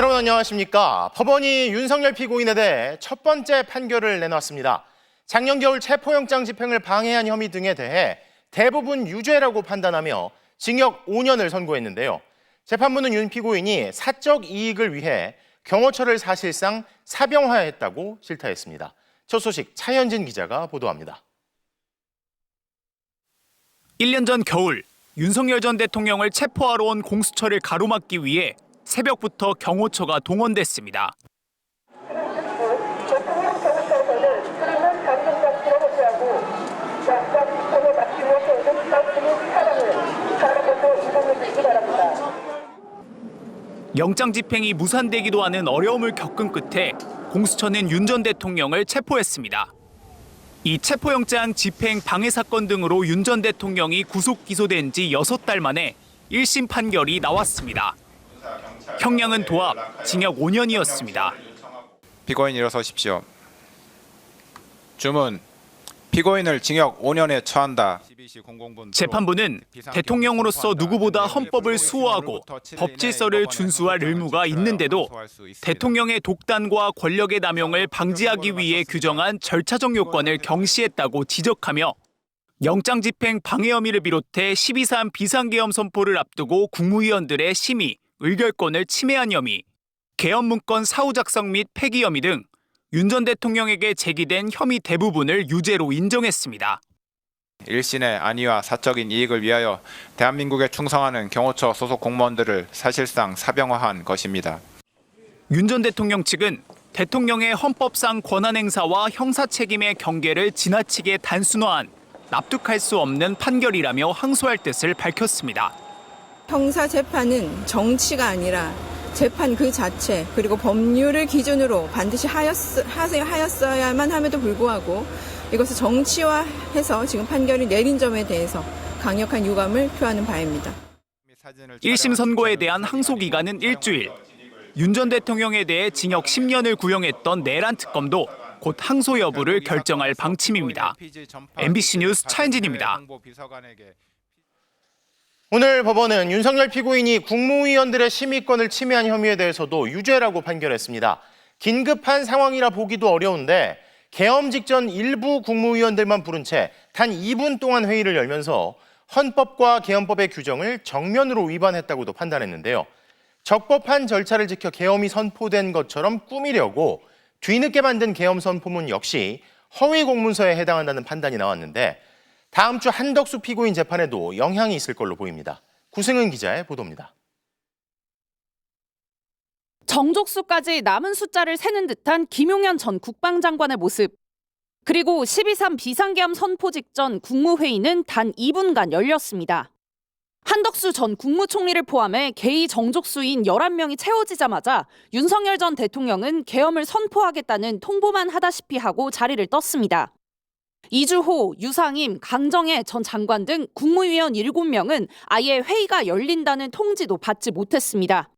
여러분 안녕하십니까. 법원이 윤석열 피고인에 대해 첫 번째 판결을 내놨습니다. 작년 겨울 체포영장 집행을 방해한 혐의 등에 대해 대부분 유죄라고 판단하며 징역 5년을 선고했는데요. 재판부는 윤 피고인이 사적 이익을 위해 경호처를 사실상 사병화했다고 실타했습니다. 첫 소식 차현진 기자가 보도합니다. 1년 전 겨울 윤석열 전 대통령을 체포하러 온 공수처를 가로막기 위해 새벽부터 경호처가 동원됐습니다. 영장 집행이 무산되기도 하는 어려움을 겪은 끝에 공수처는 윤 전 대통령을 체포했습니다. 이 체포영장 집행 방해 사건 등으로 윤 전 대통령이 구속 기소된 지 6달 만에 1심 판결이 나왔습니다. 형량은 도합, 징역 5년이었습니다. 피고인 일어서십시오. 주문. 피고인을 징역 5년에 처한다. 재판부는 대통령으로서 누구보다 헌법을 수호하고 법 질서를 준수할 의무가 있는데도 대통령의 독단과 권력의 남용을 방지하기 위해 규정한 절차적 요건을 경시했다고 지적하며 영장 집행 방해 혐의를 비롯해 12.3 비상계엄 선포를 앞두고 국무위원들의 심의, 의결권을 침해한 혐의, 계엄 문건 사후 작성 및 폐기 혐의 등 윤 전 대통령에게 제기된 혐의 대부분을 유죄로 인정했습니다. 일신의 안위와 사적인 이익을 위하여 대한민국에 충성하는 경호처 소속 공무원들을 사실상 사병화한 것입니다. 윤 전 대통령 측은 대통령의 헌법상 권한 행사와 형사 책임의 경계를 지나치게 단순화한 납득할 수 없는 판결이라며 항소할 뜻을 밝혔습니다. 형사 재판은 정치가 아니라 재판 그 자체 그리고 법률을 기준으로 반드시 하였어야만 함에도 불구하고 이것을 정치화해서 지금 판결을 내린 점에 대해서 강력한 유감을 표하는 바입니다. 1심 선고에 대한 항소 기간은 일주일. 윤 전 대통령에 대해 징역 10년을 구형했던 내란 특검도 곧 항소 여부를 결정할 방침입니다. MBC 뉴스 차현진입니다. 오늘 법원은 윤석열 피고인이 국무위원들의 심의권을 침해한 혐의에 대해서도 유죄라고 판결했습니다. 긴급한 상황이라 보기도 어려운데 계엄 직전 일부 국무위원들만 부른 채 단 2분 동안 회의를 열면서 헌법과 계엄법의 규정을 정면으로 위반했다고도 판단했는데요. 적법한 절차를 지켜 계엄이 선포된 것처럼 꾸미려고 뒤늦게 만든 계엄 선포문 역시 허위 공문서에 해당한다는 판단이 나왔는데 다음 주 한덕수 피고인 재판에도 영향이 있을 걸로 보입니다. 구승은 기자의 보도입니다. 정족수까지 남은 숫자를 세는 듯한 김용현 전 국방장관의 모습. 그리고 12.3 비상계엄 선포 직전 국무회의는 단 2분간 열렸습니다. 한덕수 전 국무총리를 포함해 개의 정족수인 11명이 채워지자마자 윤석열 전 대통령은 계엄을 선포하겠다는 통보만 하다시피 하고 자리를 떴습니다. 이주호, 유상임, 강정혜 전 장관 등 국무위원 7명은 아예 회의가 열린다는 통지도 받지 못했습니다.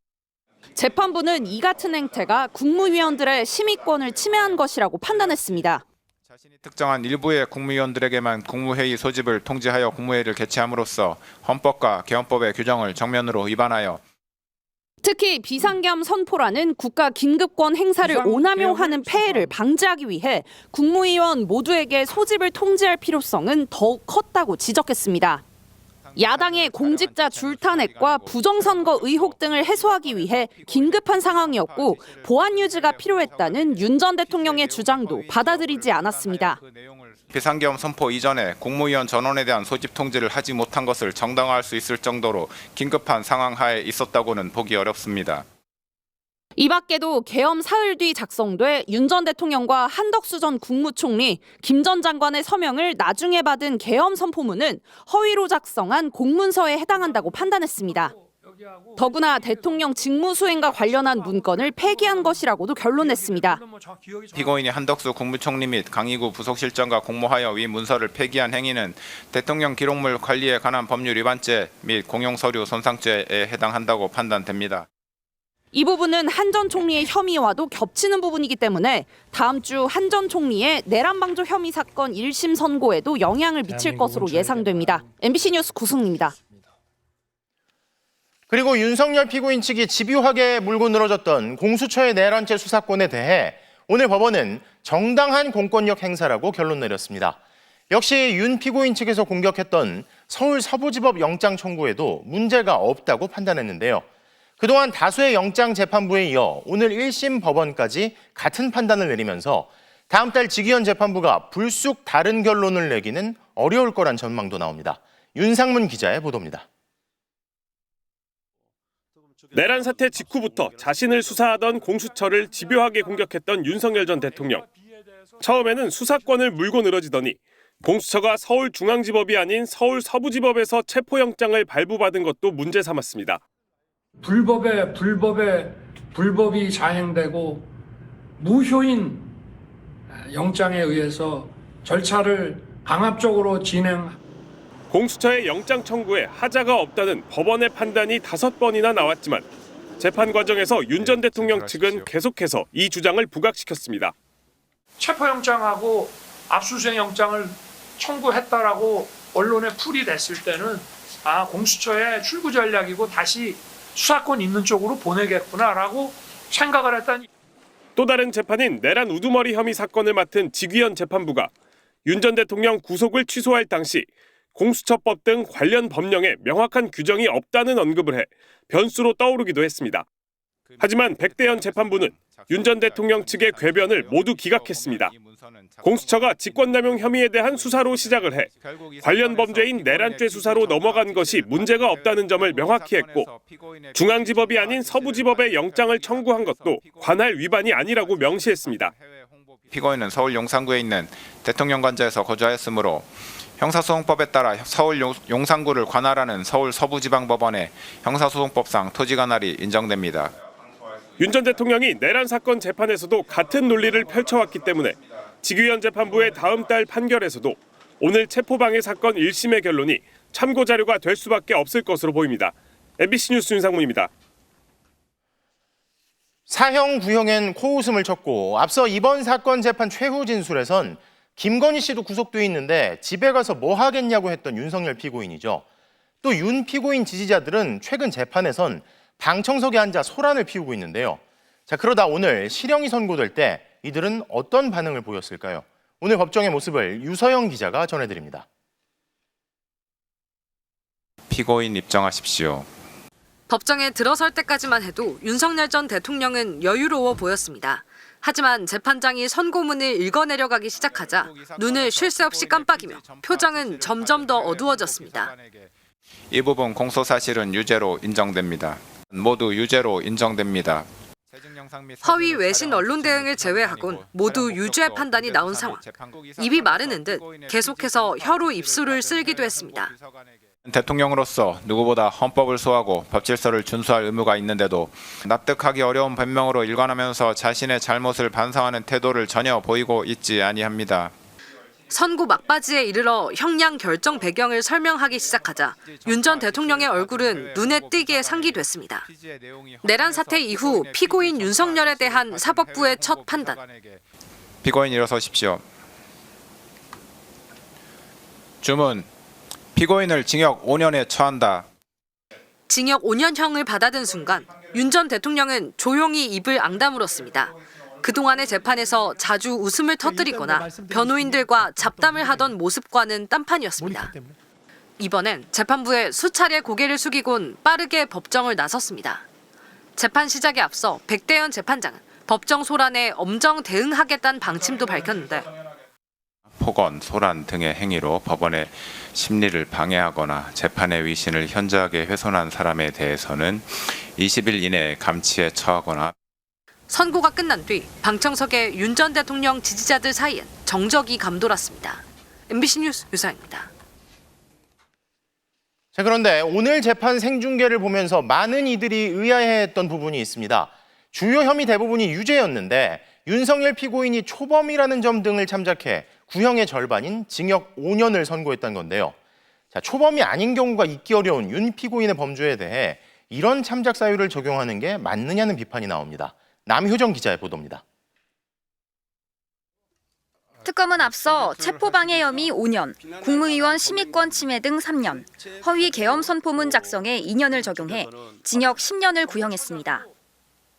재판부는 이 같은 행태가 국무위원들의 심의권을 침해한 것이라고 판단했습니다. 자신이 특정한 일부의 국무위원들에게만 국무회의 소집을 통지하여 국무회의를 개최함으로써 헌법과 계엄법의 규정을 정면으로 위반하여 특히 비상계엄 선포라는 국가 긴급권 행사를 오남용하는 폐해를 방지하기 위해 국무위원 모두에게 소집을 통지할 필요성은 더욱 컸다고 지적했습니다. 야당의 공직자 줄탄핵과 부정선거 의혹 등을 해소하기 위해 긴급한 상황이었고 보안 유지가 필요했다는 윤 전 대통령의 주장도 받아들이지 않았습니다. 비상계엄 선포 이전에 국무위원 전원에 대한 소집 통지를 하지 못한 것을 정당화할 수 있을 정도로 긴급한 상황 하에 있었다고는 보기 어렵습니다. 이 밖에도 계엄 사흘 뒤 작성돼 윤 전 대통령과 한덕수 전 국무총리, 김 전 장관의 서명을 나중에 받은 계엄 선포문은 허위로 작성한 공문서에 해당한다고 판단했습니다. 더구나 대통령 직무수행과 관련한 문건을 폐기한 것이라고도 결론냈습니다. 피고인이 한덕수 국무총리 및 강희구 부속실장과 공모하여 위 문서를 폐기한 행위는 대통령 기록물 관리에 관한 법률 위반죄 및 공용서류 손상죄에 해당한다고 판단됩니다. 이 부분은 한 전 총리의 혐의와도 겹치는 부분이기 때문에 다음 주 한 전 총리의 내란 방조 혐의 사건 1심 선고에도 영향을 미칠 것으로 예상됩니다. MBC 뉴스 구승입니다. 그리고 윤석열 피고인 측이 집요하게 물고 늘어졌던 공수처의 내란죄 수사권에 대해 오늘 법원은 정당한 공권력 행사라고 결론 내렸습니다. 역시 윤 피고인 측에서 공격했던 서울 서부지법 영장 청구에도 문제가 없다고 판단했는데요. 그동안 다수의 영장 재판부에 이어 오늘 1심 법원까지 같은 판단을 내리면서 다음 달 직위원 재판부가 불쑥 다른 결론을 내기는 어려울 거란 전망도 나옵니다. 윤상문 기자의 보도입니다. 내란 사태 직후부터 자신을 수사하던 공수처를 집요하게 공격했던 윤석열 전 대통령. 처음에는 수사권을 물고 늘어지더니 공수처가 서울중앙지법이 아닌 서울 서부지법에서 체포영장을 발부받은 것도 문제 삼았습니다. 불법이 자행되고 무효인 영장에 의해서 절차를 강압적으로 공수처의 영장 청구에 하자가 없다는 법원의 판단이 5번이나 나왔지만 재판 과정에서 윤 전 대통령 측은 계속해서 이 주장을 부각시켰습니다. 체포영장하고 압수수색영장을 청구했다라고 언론에 풀이 됐을 때는 공수처의 출구 전략이고 다시 수사권 있는 쪽으로 보내겠구나라고 생각을 했다니. 또 다른 재판인 내란 우두머리 혐의 사건을 맡은 직위원 재판부가 윤 전 대통령 구속을 취소할 당시 공수처법 등 관련 법령에 명확한 규정이 없다는 언급을 해 변수로 떠오르기도 했습니다. 하지만 백대현 재판부는 윤 전 대통령 측의 궤변을 모두 기각했습니다. 공수처가 직권남용 혐의에 대한 수사로 시작을 해 관련 범죄인 내란죄 수사로 넘어간 것이 문제가 없다는 점을 명확히 했고 중앙지법이 아닌 서부지법에 영장을 청구한 것도 관할 위반이 아니라고 명시했습니다. 피고인은 서울 용산구에 있는 대통령 관저에서 거주하였으므로 형사소송법에 따라 서울 용산구를 관할하는 서울 서부지방법원의 형사소송법상 토지 관할이 인정됩니다. 윤 전 대통령이 내란 사건 재판에서도 같은 논리를 펼쳐왔기 때문에 직위원 재판부의 다음 달 판결에서도 오늘 체포방해 사건 1심의 결론이 참고 자료가 될 수밖에 없을 것으로 보입니다. MBC 뉴스 윤상문입니다. 사형 구형엔 코웃음을 쳤고 앞서 이번 사건 재판 최후 진술에선 김건희 씨도 구속돼 있는데 집에 가서 뭐 하겠냐고 했던 윤석열 피고인이죠. 또 윤 피고인 지지자들은 최근 재판에선 방청석에 앉아 소란을 피우고 있는데요. 자, 그러다 오늘 실형이 선고될 때 이들은 어떤 반응을 보였을까요? 오늘 법정의 모습을 유서영 기자가 전해드립니다. 피고인 입정하십시오. 법정에 들어설 때까지만 해도 윤석열 전 대통령은 여유로워 보였습니다. 하지만 재판장이 선고문을 읽어내려가기 시작하자 눈을 쉴 새 없이 깜빡이며 표정은 점점 더 어두워졌습니다. 이 부분 공소사실은 유죄로 인정됩니다. 모두 유죄로 인정됩니다. 허위 외신 언론 대응을 제외하곤 모두 유죄 판단이 나온 상황. 입이 마르는 듯 계속해서 혀로 입술을 쓸기도 했습니다. 대통령으로서 누구보다 헌법을 소화하고 법질서를 준수할 의무가 있는데도 납득하기 어려운 변명으로 일관하면서 자신의 잘못을 반성하는 태도를 전혀 보이고 있지 아니합니다. 선고 막바지에 이르러 형량 결정 배경을 설명하기 시작하자 윤 전 대통령의 얼굴은 눈에 띄게 상기됐습니다. 내란 사태 이후 피고인 윤석열에 대한 사법부의 첫 판단. 피고인 일어서십시오. 주문. 피고인을 징역 5년에 처한다. 징역 5년형을 받아든 순간 윤 전 대통령은 조용히 입을 앙다물었습니다. 그동안의 재판에서 자주 웃음을 터뜨리거나 변호인들과 잡담을 하던 모습과는 딴판이었습니다. 이번엔 재판부에 수차례 고개를 숙이곤 빠르게 법정을 나섰습니다. 재판 시작에 앞서 백대현 재판장은 법정 소란에 엄정 대응하겠다는 방침도 밝혔는데 폭언, 소란 등의 행위로 법원의 심리를 방해하거나 재판의 위신을 현저하게 훼손한 사람에 대해서는 20일 이내에 감치에 처하거나 선고가 끝난 뒤 방청석에 윤 전 대통령 지지자들 사이엔 정적이 감돌았습니다. MBC 뉴스 유서영입니다. 자, 그런데 오늘 재판 생중계를 보면서 많은 이들이 의아해했던 부분이 있습니다. 주요 혐의 대부분이 유죄였는데 윤석열 피고인이 초범이라는 점 등을 참작해 구형의 절반인 징역 5년을 선고했던 건데요. 자, 초범이 아닌 경우가 있기 어려운 윤 피고인의 범죄에 대해 이런 참작 사유를 적용하는 게 맞느냐는 비판이 나옵니다. 남효정 기자의 보도입니다. 특검은 앞서 체포방해 혐의 5년, 국무위원 심의권 침해 등 3년, 허위 계엄 선포문 작성에 2년을 적용해 징역 10년을 구형했습니다.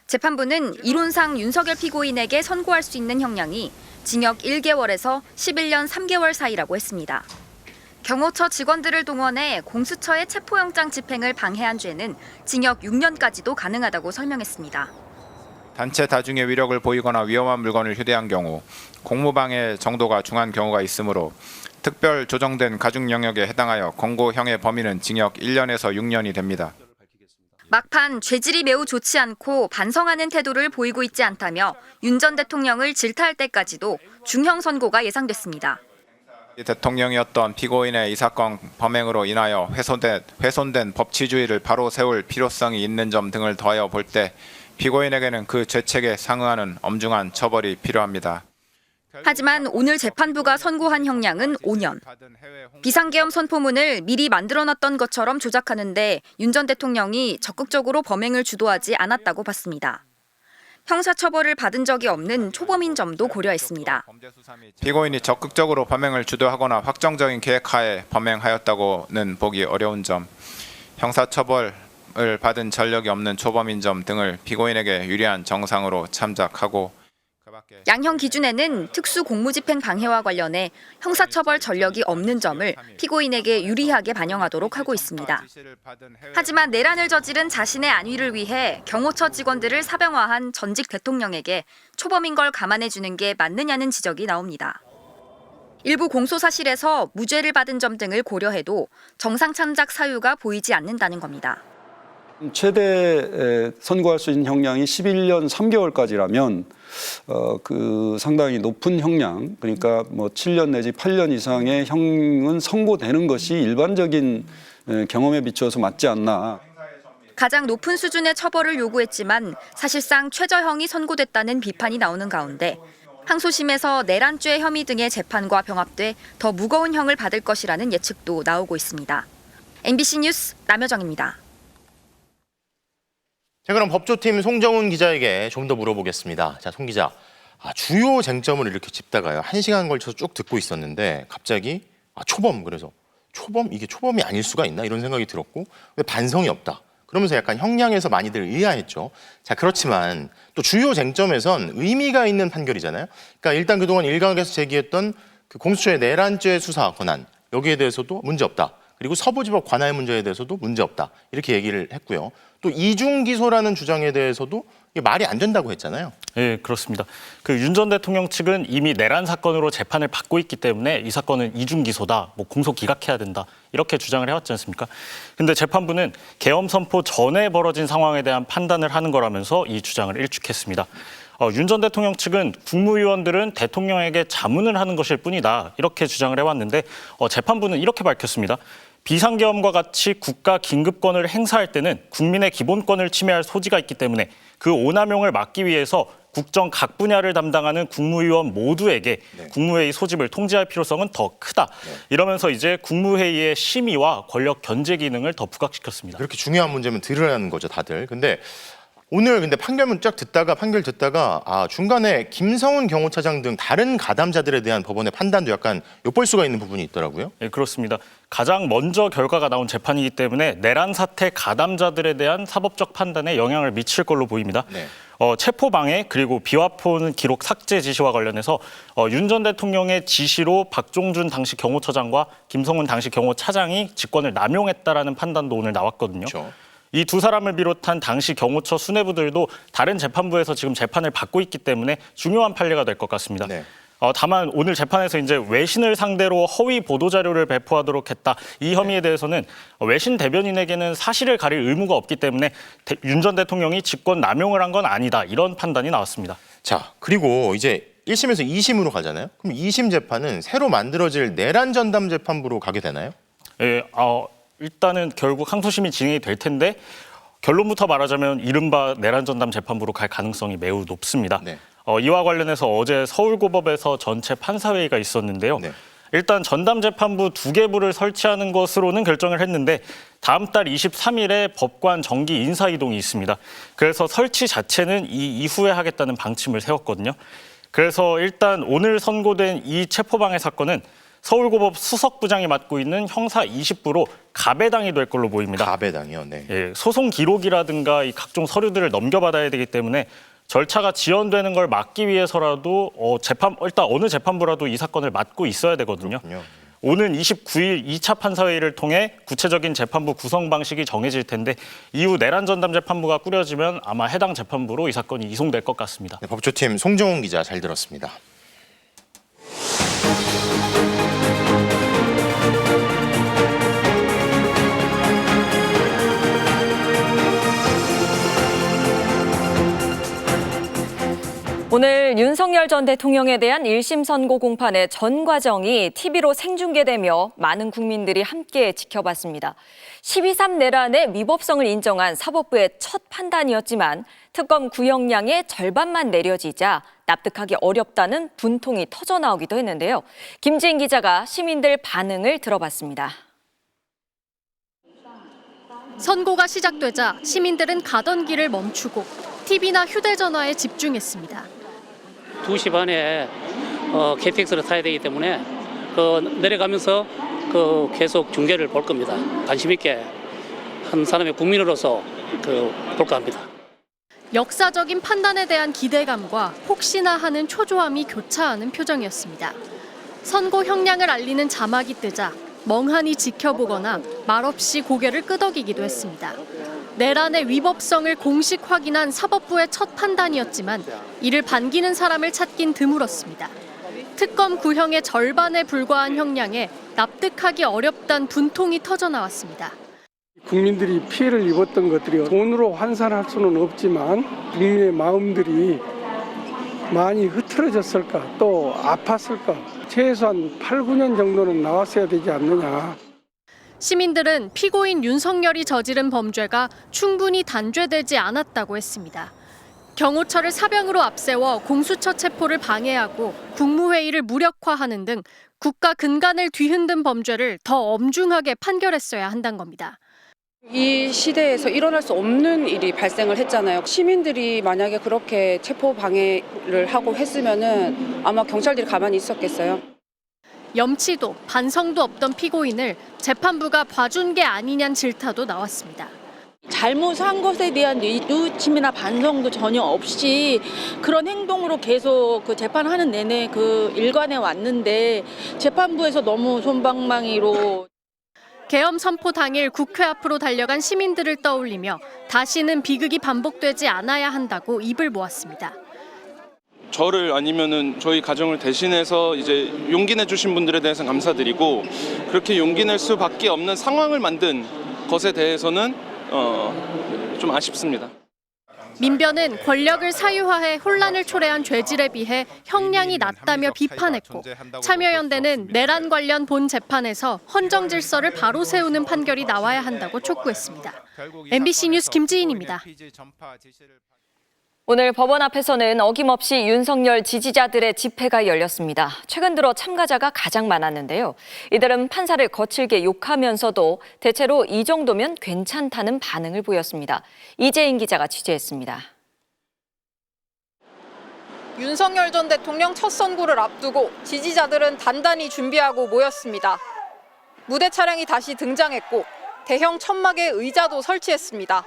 재판부는 이론상 윤석열 피고인에게 선고할 수 있는 형량이 징역 1개월에서 11년 3개월 사이라고 했습니다. 경호처 직원들을 동원해 공수처의 체포영장 집행을 방해한 죄는 징역 6년까지도 가능하다고 설명했습니다. 단체 다중의 위력을 보이거나 위험한 물건을 휴대한 경우 공무방해 정도가 중한 경우가 있으므로 특별 조정된 가중 영역에 해당하여 권고형의 범위는 징역 1년에서 6년이 됩니다. 막판 죄질이 매우 좋지 않고 반성하는 태도를 보이고 있지 않다며 윤 전 대통령을 질타할 때까지도 중형 선고가 예상됐습니다. 대통령이었던 피고인의 이 사건 범행으로 인하여 훼손된 법치주의를 바로 세울 필요성이 있는 점 등을 더하여 볼 때 피고인에게는 그 죄책에 상응하는 엄중한 처벌이 필요합니다. 하지만 오늘 재판부가 선고한 형량은 5년. 비상계엄 선포문을 미리 만들어놨던 것처럼 조작하는데 윤 전 대통령이 적극적으로 범행을 주도하지 않았다고 봤습니다. 형사처벌을 받은 적이 없는 초범인 점도 고려했습니다. 피고인이 적극적으로 범행을 주도하거나 확정적인 계획하에 범행하였다고는 보기 어려운 점, 형사처벌을 받은 전력이 없는 초범인 점 등을 피고인에게 유리한 정상으로 참작하고 양형 기준에는 특수 공무집행 방해와 관련해 형사처벌 전력이 없는 점을 피고인에게 유리하게 반영하도록 하고 있습니다. 하지만 내란을 저지른 자신의 안위를 위해 경호처 직원들을 사병화한 전직 대통령에게 초범인 걸 감안해주는 게 맞느냐는 지적이 나옵니다. 일부 공소사실에서 무죄를 받은 점 등을 고려해도 정상참작 사유가 보이지 않는다는 겁니다. 최대 선고할 수 있는 형량이 11년 3개월까지라면 그 상당히 높은 형량, 그러니까 뭐 7년 내지 8년 이상의 형은 선고되는 것이 일반적인 경험에 비추어서 맞지 않나. 가장 높은 수준의 처벌을 요구했지만 사실상 최저형이 선고됐다는 비판이 나오는 가운데 항소심에서 내란죄 혐의 등의 재판과 병합돼 더 무거운 형을 받을 것이라는 예측도 나오고 있습니다. MBC 뉴스 남여정입니다. 자, 그럼 법조팀 송정훈 기자에게 좀 더 물어보겠습니다. 자, 송 기자, 주요 쟁점을 이렇게 짚다가요. 1시간 걸쳐서 쭉 듣고 있었는데 갑자기 초범, 그래서 초범? 이게 초범이 아닐 수가 있나? 이런 생각이 들었고 왜 반성이 없다. 그러면서 약간 형량에서 많이들 의아했죠. 자, 그렇지만 또 주요 쟁점에선 의미가 있는 판결이잖아요. 그러니까 일단 그동안 일각에서 제기했던 그 공수처의 내란죄 수사 권한, 여기에 대해서도 문제 없다. 그리고 서부지법 관할 문제에 대해서도 문제 없다. 이렇게 얘기를 했고요. 또 이중 기소라는 주장에 대해서도 이게 말이 안 된다고 했잖아요. 네, 그렇습니다. 그 윤 전 대통령 측은 이미 내란 사건으로 재판을 받고 있기 때문에 이 사건은 이중 기소다, 뭐 공소 기각해야 된다 이렇게 주장을 해왔지 않습니까? 근데 재판부는 계엄 선포 전에 벌어진 상황에 대한 판단을 하는 거라면서 이 주장을 일축했습니다. 윤 전 대통령 측은 국무위원들은 대통령에게 자문을 하는 것일 뿐이다 이렇게 주장을 해왔는데 재판부는 이렇게 밝혔습니다. 비상계엄과 같이 국가 긴급권을 행사할 때는 국민의 기본권을 침해할 소지가 있기 때문에 그 오남용을 막기 위해서 국정 각 분야를 담당하는 국무위원 모두에게 국무회의 소집을 통지할 필요성은 더 크다. 이러면서 이제 국무회의의 심의와 권력 견제 기능을 더 부각시켰습니다. 그렇게 중요한 문제면 들으라는 거죠, 다들. 근데 오늘 판결문 쫙 판결 듣다가 중간에 김성훈 경호차장 등 다른 가담자들에 대한 법원의 판단도 약간 엿볼 수가 있는 부분이 있더라고요. 네, 그렇습니다. 가장 먼저 결과가 나온 재판이기 때문에 내란 사태 가담자들에 대한 사법적 판단에 영향을 미칠 걸로 보입니다. 네. 체포방해 그리고 비화폰 기록 삭제 지시와 관련해서 윤 전 대통령의 지시로 박종준 당시 경호처장과 김성훈 당시 경호차장이 직권을 남용했다라는 판단도 오늘 나왔거든요. 그렇죠. 이 두 사람을 비롯한 당시 경호처 수뇌부들도 다른 재판부에서 지금 재판을 받고 있기 때문에 중요한 판례가 될 것 같습니다. 네. 다만 오늘 재판에서 이제 외신을 상대로 허위 보도 자료를 배포하도록 했다. 이 혐의에 대해서는 외신 대변인에게는 사실을 가릴 의무가 없기 때문에 윤 전 대통령이 직권 남용을 한 건 아니다. 이런 판단이 나왔습니다. 자, 그리고 이제 1심에서 2심으로 가잖아요. 그럼 2심 재판은 새로 만들어질 내란 전담 재판부로 가게 되나요? 예, 일단은 결국 항소심이 진행이 될 텐데 결론부터 말하자면 이른바 내란 전담 재판부로 갈 가능성이 매우 높습니다. 네. 이와 관련해서 어제 서울고법에서 전체 판사회의가 있었는데요. 네. 일단 전담 재판부 2개 부를 설치하는 것으로는 결정을 했는데 다음 달 23일에 법관 정기 인사 이동이 있습니다. 그래서 설치 자체는 이 이후에 하겠다는 방침을 세웠거든요. 그래서 일단 오늘 선고된 이 체포방해 사건은 서울고법 수석부장이 맡고 있는 형사 20부로 가배당이 될 걸로 보입니다. 가배당이요. 네. 예, 소송 기록이라든가 이 각종 서류들을 넘겨받아야 되기 때문에 절차가 지연되는 걸 막기 위해서라도 일단 어느 재판부라도 이 사건을 맡고 있어야 되거든요. 그렇군요. 오는 29일 2차 판사회의를 통해 구체적인 재판부 구성 방식이 정해질 텐데 이후 내란 전담 재판부가 꾸려지면 아마 해당 재판부로 이 사건이 이송될 것 같습니다. 네, 법조팀 송정훈 기자 잘 들었습니다. 오늘 윤석열 전 대통령에 대한 1심 선고 공판의 전 과정이 TV로 생중계되며 많은 국민들이 함께 지켜봤습니다. 12.3 내란의 위법성을 인정한 사법부의 첫 판단이었지만 특검 구형량의 절반만 내려지자 납득하기 어렵다는 분통이 터져나오기도 했는데요. 김지인 기자가 시민들 반응을 들어봤습니다. 선고가 시작되자 시민들은 가던 길을 멈추고 TV나 휴대전화에 집중했습니다. 2시 반에 KTX를 타야 되기 때문에 내려가면서 계속 중계를 볼 겁니다. 관심 있게 한 사람의 국민으로서 볼까 합니다. 역사적인 판단에 대한 기대감과 혹시나 하는 초조함이 교차하는 표정이었습니다. 선고 형량을 알리는 자막이 뜨자 멍하니 지켜보거나 말없이 고개를 끄덕이기도 했습니다. 내란의 위법성을 공식 확인한 사법부의 첫 판단이었지만 이를 반기는 사람을 찾긴 드물었습니다. 특검 구형의 절반에 불과한 형량에 납득하기 어렵다는 분통이 터져나왔습니다. 국민들이 피해를 입었던 것들이 돈으로 환산할 수는 없지만 국민의 마음들이 많이 흐트러졌을까 또 아팠을까 최소한 8, 9년 정도는 나왔어야 되지 않느냐. 시민들은 피고인 윤석열이 저지른 범죄가 충분히 단죄되지 않았다고 했습니다. 경호처를 사병으로 앞세워 공수처 체포를 방해하고 국무회의를 무력화하는 등 국가 근간을 뒤흔든 범죄를 더 엄중하게 판결했어야 한다는 겁니다. 이 시대에서 일어날 수 없는 일이 발생을 했잖아요. 시민들이 만약에 그렇게 체포 방해를 하고 했으면은 아마 경찰들이 가만히 있었겠어요. 염치도 반성도 없던 피고인을 재판부가 봐준 게 아니냐는 질타도 나왔습니다. 잘못한 것에 대한 뉘우침이나 반성도 전혀 없이 그런 행동으로 계속 재판하는 내내 일관해 왔는데 재판부에서 너무 솜방망이로. 계엄 선포 당일 국회 앞으로 달려간 시민들을 떠올리며 다시는 비극이 반복되지 않아야 한다고 입을 모았습니다. 저를 아니면은 저희 가정을 대신해서 이제 용기 내주신 분들에 대해서 감사드리고 그렇게 용기 낼 수밖에 없는 상황을 만든 것에 대해서는 좀 아쉽습니다. 민변은 권력을 사유화해 혼란을 초래한 죄질에 비해 형량이 낮다며 비판했고 참여연대는 내란 관련 본 재판에서 헌정 질서를 바로 세우는 판결이 나와야 한다고 촉구했습니다. MBC 뉴스 김지인입니다. 오늘 법원 앞에서는 어김없이 윤석열 지지자들의 집회가 열렸습니다. 최근 들어 참가자가 가장 많았는데요. 이들은 판사를 거칠게 욕하면서도 대체로 이 정도면 괜찮다는 반응을 보였습니다. 이재인 기자가 취재했습니다. 윤석열 전 대통령 첫 선고를 앞두고 지지자들은 단단히 준비하고 모였습니다. 무대 차량이 다시 등장했고 대형 천막에 의자도 설치했습니다.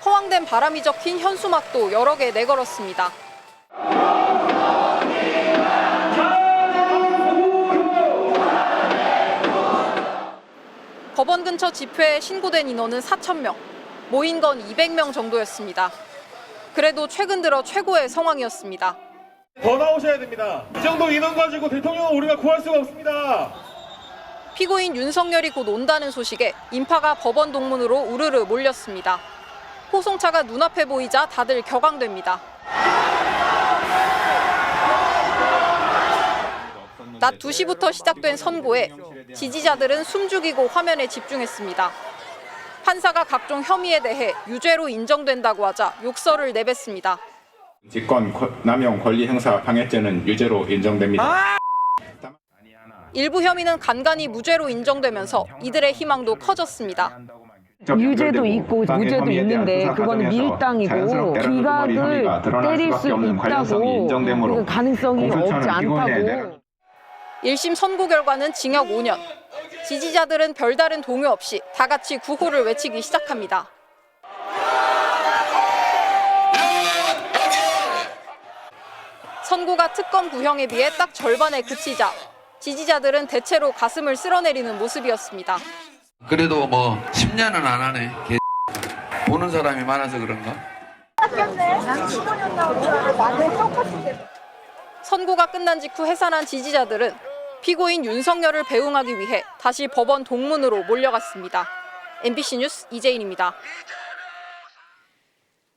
허황된 바람이 적힌 현수막도 여러 개 내걸었습니다. 법원 근처 집회에 신고된 인원은 4,000명, 모인 건 200명 정도였습니다. 그래도 최근 들어 최고의 상황이었습니다. 더 나오셔야 됩니다. 이 정도 인원 가지고 대통령은 우리가 구할 수가 없습니다. 피고인 윤석열이 곧 온다는 소식에 인파가 법원 동문으로 우르르 몰렸습니다. 호송차가 눈앞에 보이자 다들 격앙됩니다. 낮 2시부터 시작된 선고에 지지자들은 숨죽이고 화면에 집중했습니다. 판사가 각종 혐의에 대해 유죄로 인정된다고 하자 욕설을 내뱉습니다. 직권 남용 권리 행사 방해죄는 유죄로 인정됩니다. 일부 혐의는 간간히 무죄로 인정되면서 이들의 희망도 커졌습니다. 유죄도 있고 무죄도 있는데 그거는 밀당이고 기각을 때릴 수 있다고 그 가능성이 없지 않다고. 1심 선고 결과는 징역 5년. 지지자들은 별다른 동요 없이 다 같이 구호를 외치기 시작합니다. 선고가 특검 구형에 비해 딱 절반에 그치자 지지자들은 대체로 가슴을 쓸어내리는 모습이었습니다. 그래도 뭐 10년은 안 하네. 보는 사람이 많아서 그런가? 선고가 끝난 직후 해산한 지지자들은 피고인 윤석열을 배웅하기 위해 다시 법원 동문으로 몰려갔습니다. MBC 뉴스 이재인입니다.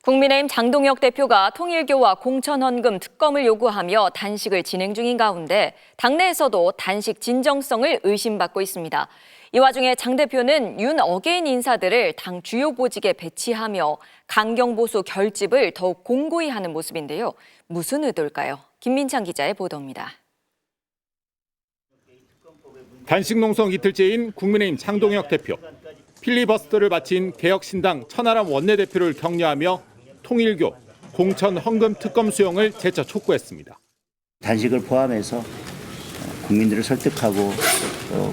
국민의힘 장동혁 대표가 통일교와 공천헌금 특검을 요구하며 단식을 진행 중인 가운데 당내에서도 단식 진정성을 의심받고 있습니다. 이 와중에 장 대표는 윤 어게인 인사들을 당 주요 보직에 배치하며 강경보수 결집을 더욱 공고히 하는 모습인데요. 무슨 의도일까요? 김민창 기자의 보도입니다. 단식 농성 이틀째인 국민의힘 장동혁 대표. 필리버스터를 마친 개혁신당 천하람 원내대표를 격려하며 통일교, 공천 헌금 특검 수용을 재차 촉구했습니다. 단식을 포함해서 국민들을 설득하고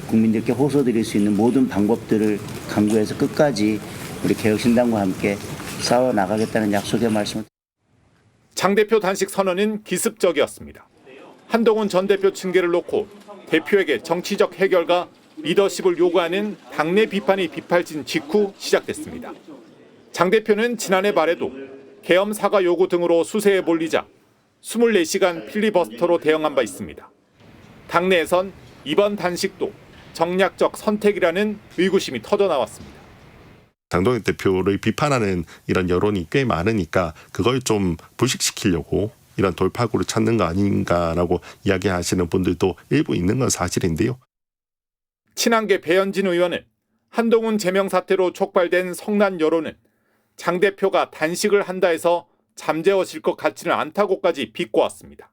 국민들께 호소드릴 수 있는 모든 방법들을 강구해서 끝까지 우리 개혁신당과 함께 싸워 나가겠다는 약속의 말씀을. 장 대표 단식 선언은 기습적이었습니다. 한동훈 전 대표 징계를 놓고 대표에게 정치적 해결과 리더십을 요구하는 당내 비판이 빗발친 직후 시작됐습니다. 장 대표는 지난해 말에도 계엄 사과 요구 등으로 수세에 몰리자 24시간 필리버스터로 대응한 바 있습니다. 당내에선 이번 단식도 정략적 선택이라는 의구심이 터져나왔습니다. 장동혁 대표를 비판하는 이런 여론이 꽤 많으니까 그걸 좀 불식시키려고 이런 돌파구를 찾는 거 아닌가라고 이야기하시는 분들도 일부 있는 건 사실인데요. 친한계 배현진 의원은 한동훈 제명 사태로 촉발된 성난 여론은 장 대표가 단식을 한다 해서 잠재워질 것 같지는 않다고까지 비꼬았습니다.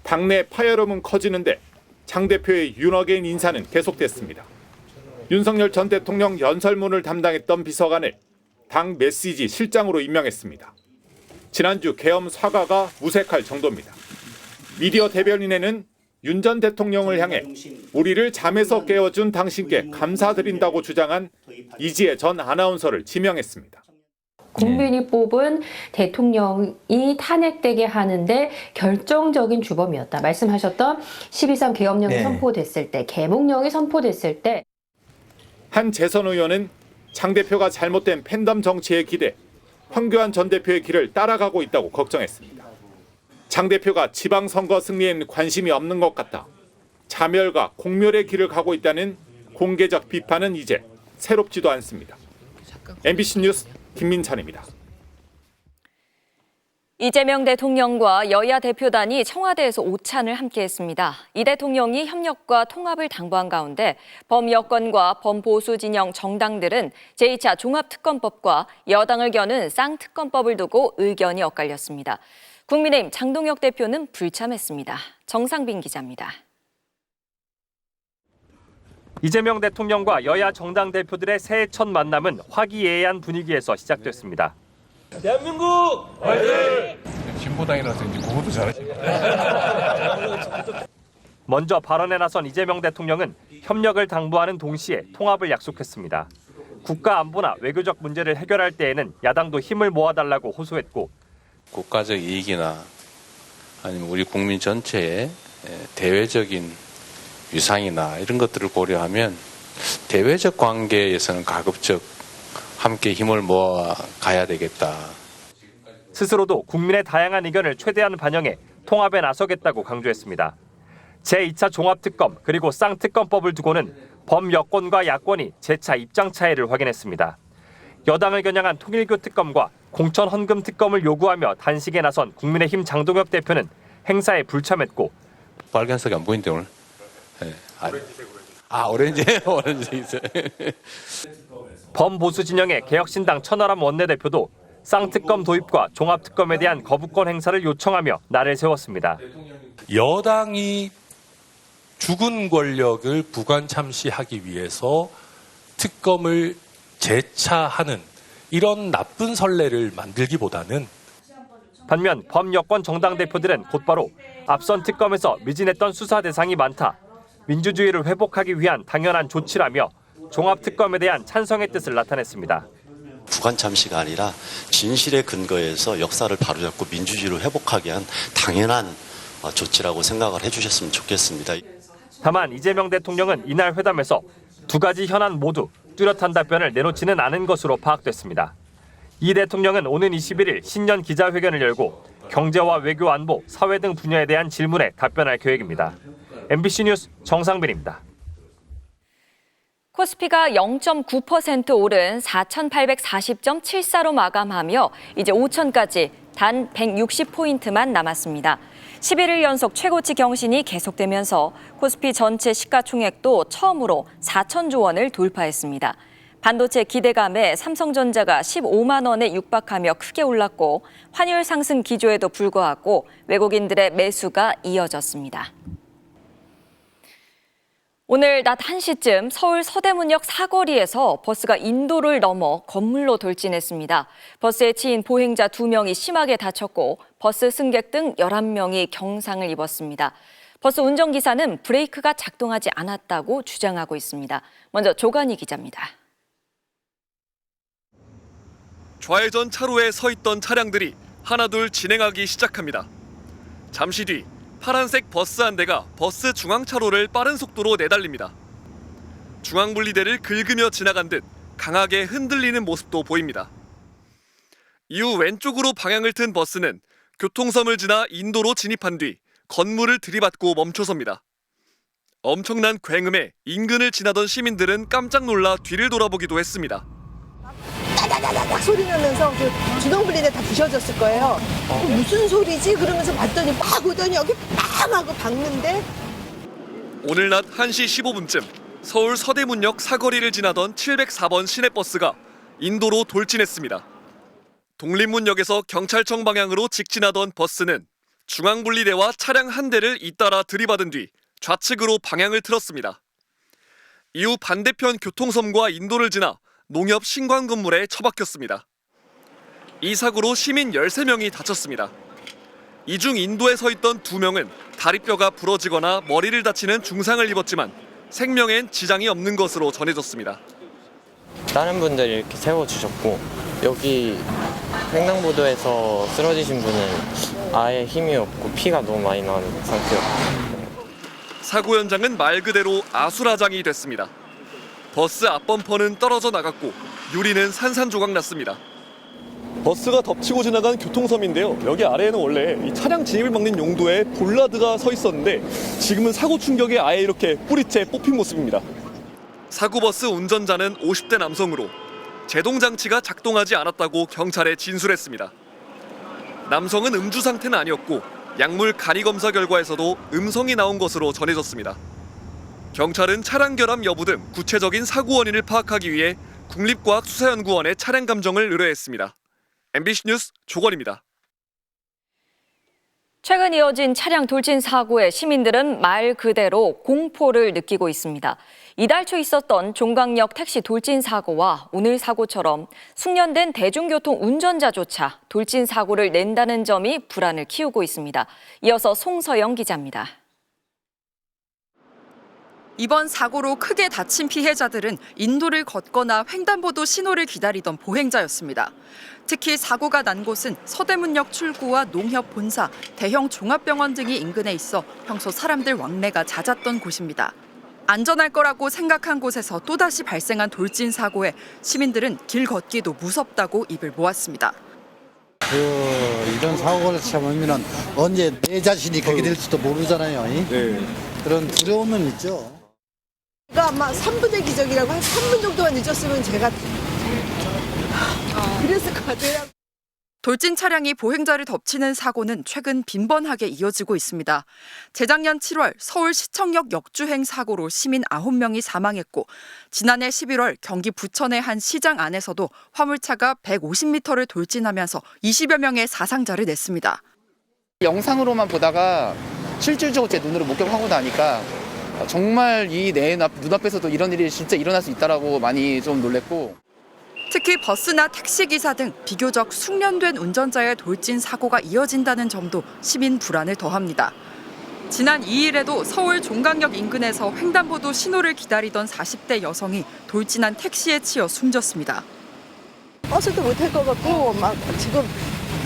당내 파열음은 커지는데 장 대표의 윤 어게인 인사는 계속됐습니다. 윤석열 전 대통령 연설문을 담당했던 비서관을 당 메시지 실장으로 임명했습니다. 지난주 계엄 사과가 무색할 정도입니다. 미디어 대변인에는 윤 전 대통령을 향해 우리를 잠에서 깨워준 당신께 감사드린다고 주장한 이지혜 전 아나운서를 지명했습니다. 국민이 뽑은 대통령이 탄핵되게 하는데 결정적인 주범이었다. 말씀하셨던 12.3 계엄령이 선포됐을 때, 계몽령이 선포됐을 때. 한 재선 의원은 장 대표가 잘못된 팬덤 정치에 기대 황교안 전 대표의 길을 따라가고 있다고 걱정했습니다. 장 대표가 지방선거 승리엔 관심이 없는 것 같다. 자멸과 공멸의 길을 가고 있다는 공개적 비판은 이제 새롭지도 않습니다. MBC 뉴스 김민찬입니다. 이재명 대통령과 여야 대표단이 청와대에서 오찬을 함께했습니다. 이 대통령이 협력과 통합을 당부한 가운데 범여권과 범보수 진영 정당들은 제2차 종합특검법과 여당을 겨눈 쌍특검법을 두고 의견이 엇갈렸습니다. 국민의힘 장동혁 대표는 불참했습니다. 정상빈 기자입니다. 이재명 대통령과 여야 정당 대표들의 새해 첫 만남은 화기애애한 분위기에서 시작됐습니다. 대한민국 화이팅! 진보당이라서 이제 그것도 잘하시네. 먼저 발언에 나선 이재명 대통령은 협력을 당부하는 동시에 통합을 약속했습니다. 국가 안보나 외교적 문제를 해결할 때에는 야당도 힘을 모아달라고 호소했고 국가적 이익이나 아니면 우리 국민 전체의 대외적인 위상이나 이런 것들을 고려하면 대외적 관계에서는 가급적 함께 힘을 모아 가야 되겠다. 스스로도 국민의 다양한 의견을 최대한 반영해 통합에 나서겠다고 강조했습니다. 제2차 종합특검 그리고 쌍특검법을 두고는 범여권과 야권이 재차 입장 차이를 확인했습니다. 여당을 겨냥한 통일교 특검과 공천 헌금 특검을 요구하며 단식에 나선 국민의힘 장동혁 대표는 행사에 불참했고 빨간색이 안 보이는데 오늘. 오렌지 있어요. 범보수 진영의 개혁신당 천하람 원내대표도 쌍특검 도입과 종합특검에 대한 거부권 행사를 요청하며 날을 세웠습니다. 여당이 죽은 권력을 부관 참시하기 위해서 특검을 재차하는 이런 나쁜 선례를 만들기보다는 반면 범여권 정당 대표들은 곧바로 앞선 특검에서 미진했던 수사 대상이 많다. 민주주의를 회복하기 위한 당연한 조치라며 종합특검에 대한 찬성의 뜻을 나타냈습니다. 부관 참시가 아니라 진실의 근거에서 역사를 바로잡고 민주주의를 회복하기 위한 당연한 조치라고 생각을 해주셨으면 좋겠습니다. 다만 이재명 대통령은 이날 회담에서 두 가지 현안 모두 뚜렷한 답변을 내놓지는 않은 것으로 파악됐습니다. 이 대통령은 오는 21일 신년 기자회견을 열고 경제와 외교 안보, 사회 등 분야에 대한 질문에 답변할 계획입니다. MBC 뉴스 정상빈입니다. 코스피가 0.9% 오른 4,840.74로 마감하며 이제 5천까지 단 160포인트만 남았습니다. 11일 연속 최고치 경신이 계속되면서 코스피 전체 시가총액도 처음으로 4천조 원을 돌파했습니다. 반도체 기대감에 삼성전자가 15만 원에 육박하며 크게 올랐고 환율 상승 기조에도 불구하고 외국인들의 매수가 이어졌습니다. 오늘 낮 1시쯤 서울 서대문역 사거리에서 버스가 인도를 넘어 건물로 돌진했습니다. 버스에 치인 보행자 2명이 심하게 다쳤고 버스 승객 등 11명이 경상을 입었습니다. 버스 운전기사는 브레이크가 작동하지 않았다고 주장하고 있습니다. 먼저 조간희 기자입니다. 좌회전 차로에 서 있던 차량들이 하나둘 진행하기 시작합니다. 잠시 뒤 파란색 버스 한 대가 버스 중앙차로를 빠른 속도로 내달립니다. 중앙분리대를 긁으며 지나간 듯 강하게 흔들리는 모습도 보입니다. 이후 왼쪽으로 방향을 튼 버스는 교통섬을 지나 인도로 진입한 뒤 건물을 들이받고 멈춰섭니다. 엄청난 굉음에 인근을 지나던 시민들은 깜짝 놀라 뒤를 돌아보기도 했습니다. 따다다닥 소리 나면서 그 주동분리대 다 부셔졌을 거예요. 무슨 소리지? 그러면서 봤더니 막 오더니 여기 빡 하고 박는데. 오늘 낮 1시 15분쯤 서울 서대문역 사거리를 지나던 704번 시내버스가 인도로 돌진했습니다. 독립문역에서 경찰청 방향으로 직진하던 버스는 중앙분리대와 차량 한 대를 잇따라 들이받은 뒤 좌측으로 방향을 틀었습니다. 이후 반대편 교통섬과 인도를 지나 농협 신관 건물에 처박혔습니다. 이 사고로 시민 13명이 다쳤습니다. 이 중 인도에 서 있던 2명은 다리뼈가 부러지거나 머리를 다치는 중상을 입었지만 생명엔 지장이 없는 것으로 전해졌습니다. 다른 분들이 이렇게 세워주셨고 여기 횡단보도에서 쓰러지신 분은 아예 힘이 없고 피가 너무 많이 나는 상태였고 사고 현장은 말 그대로 아수라장이 됐습니다. 버스 앞범퍼는 떨어져 나갔고 유리는 산산조각 났습니다. 버스가 덮치고 지나간 교통섬인데요. 여기 아래에는 원래 이 차량 진입을 막는 용도의 볼라드가 서 있었는데 지금은 사고 충격에 아예 이렇게 뿌리째 뽑힌 모습입니다. 사고버스 운전자는 50대 남성으로 제동장치가 작동하지 않았다고 경찰에 진술했습니다. 남성은 음주 상태는 아니었고 약물 간이 검사 결과에서도 음성이 나온 것으로 전해졌습니다. 경찰은 차량 결함 여부 등 구체적인 사고 원인을 파악하기 위해 국립과학수사연구원에 차량 감정을 의뢰했습니다. MBC 뉴스 조건입니다. 최근 이어진 차량 돌진 사고에 시민들은 말 그대로 공포를 느끼고 있습니다. 이달 초 있었던 종강역 택시 돌진 사고와 오늘 사고처럼 숙련된 대중교통 운전자조차 돌진 사고를 낸다는 점이 불안을 키우고 있습니다. 이어서 송서영 기자입니다. 이번 사고로 크게 다친 피해자들은 인도를 걷거나 횡단보도 신호를 기다리던 보행자였습니다. 특히 사고가 난 곳은 서대문역 출구와 농협 본사, 대형 종합병원 등이 인근에 있어 평소 사람들 왕래가 잦았던 곳입니다. 안전할 거라고 생각한 곳에서 또다시 발생한 돌진 사고에 시민들은 길 걷기도 무섭다고 입을 모았습니다. 이런 사고를 참으면 언제 내 자신이 그렇게 될지도 모르잖아요. 그런 두려움은 있죠. 제가 아마 3분의 기적이라고 한 3분 정도만 늦었으면 제가 그랬을 것 같아요. 돌진 차량이 보행자를 덮치는 사고는 최근 빈번하게 이어지고 있습니다. 재작년 7월 서울시청역 역주행 사고로 시민 9명이 사망했고 지난해 11월 경기 부천의 한 시장 안에서도 화물차가 150m를 돌진하면서 20여 명의 사상자를 냈습니다. 영상으로만 보다가 실질적으로 제 눈으로 목격하고 나니까 정말 이 내 눈앞에서도 이런 일이 진짜 일어날 수 있다라고 많이 좀 놀랬고 특히 버스나 택시기사 등 비교적 숙련된 운전자의 돌진 사고가 이어진다는 점도 시민 불안을 더합니다. 지난 2일에도 서울 종강역 인근에서 횡단보도 신호를 기다리던 40대 여성이 돌진한 택시에 치여 숨졌습니다. 버스도 못 탈 것 같고 막 지금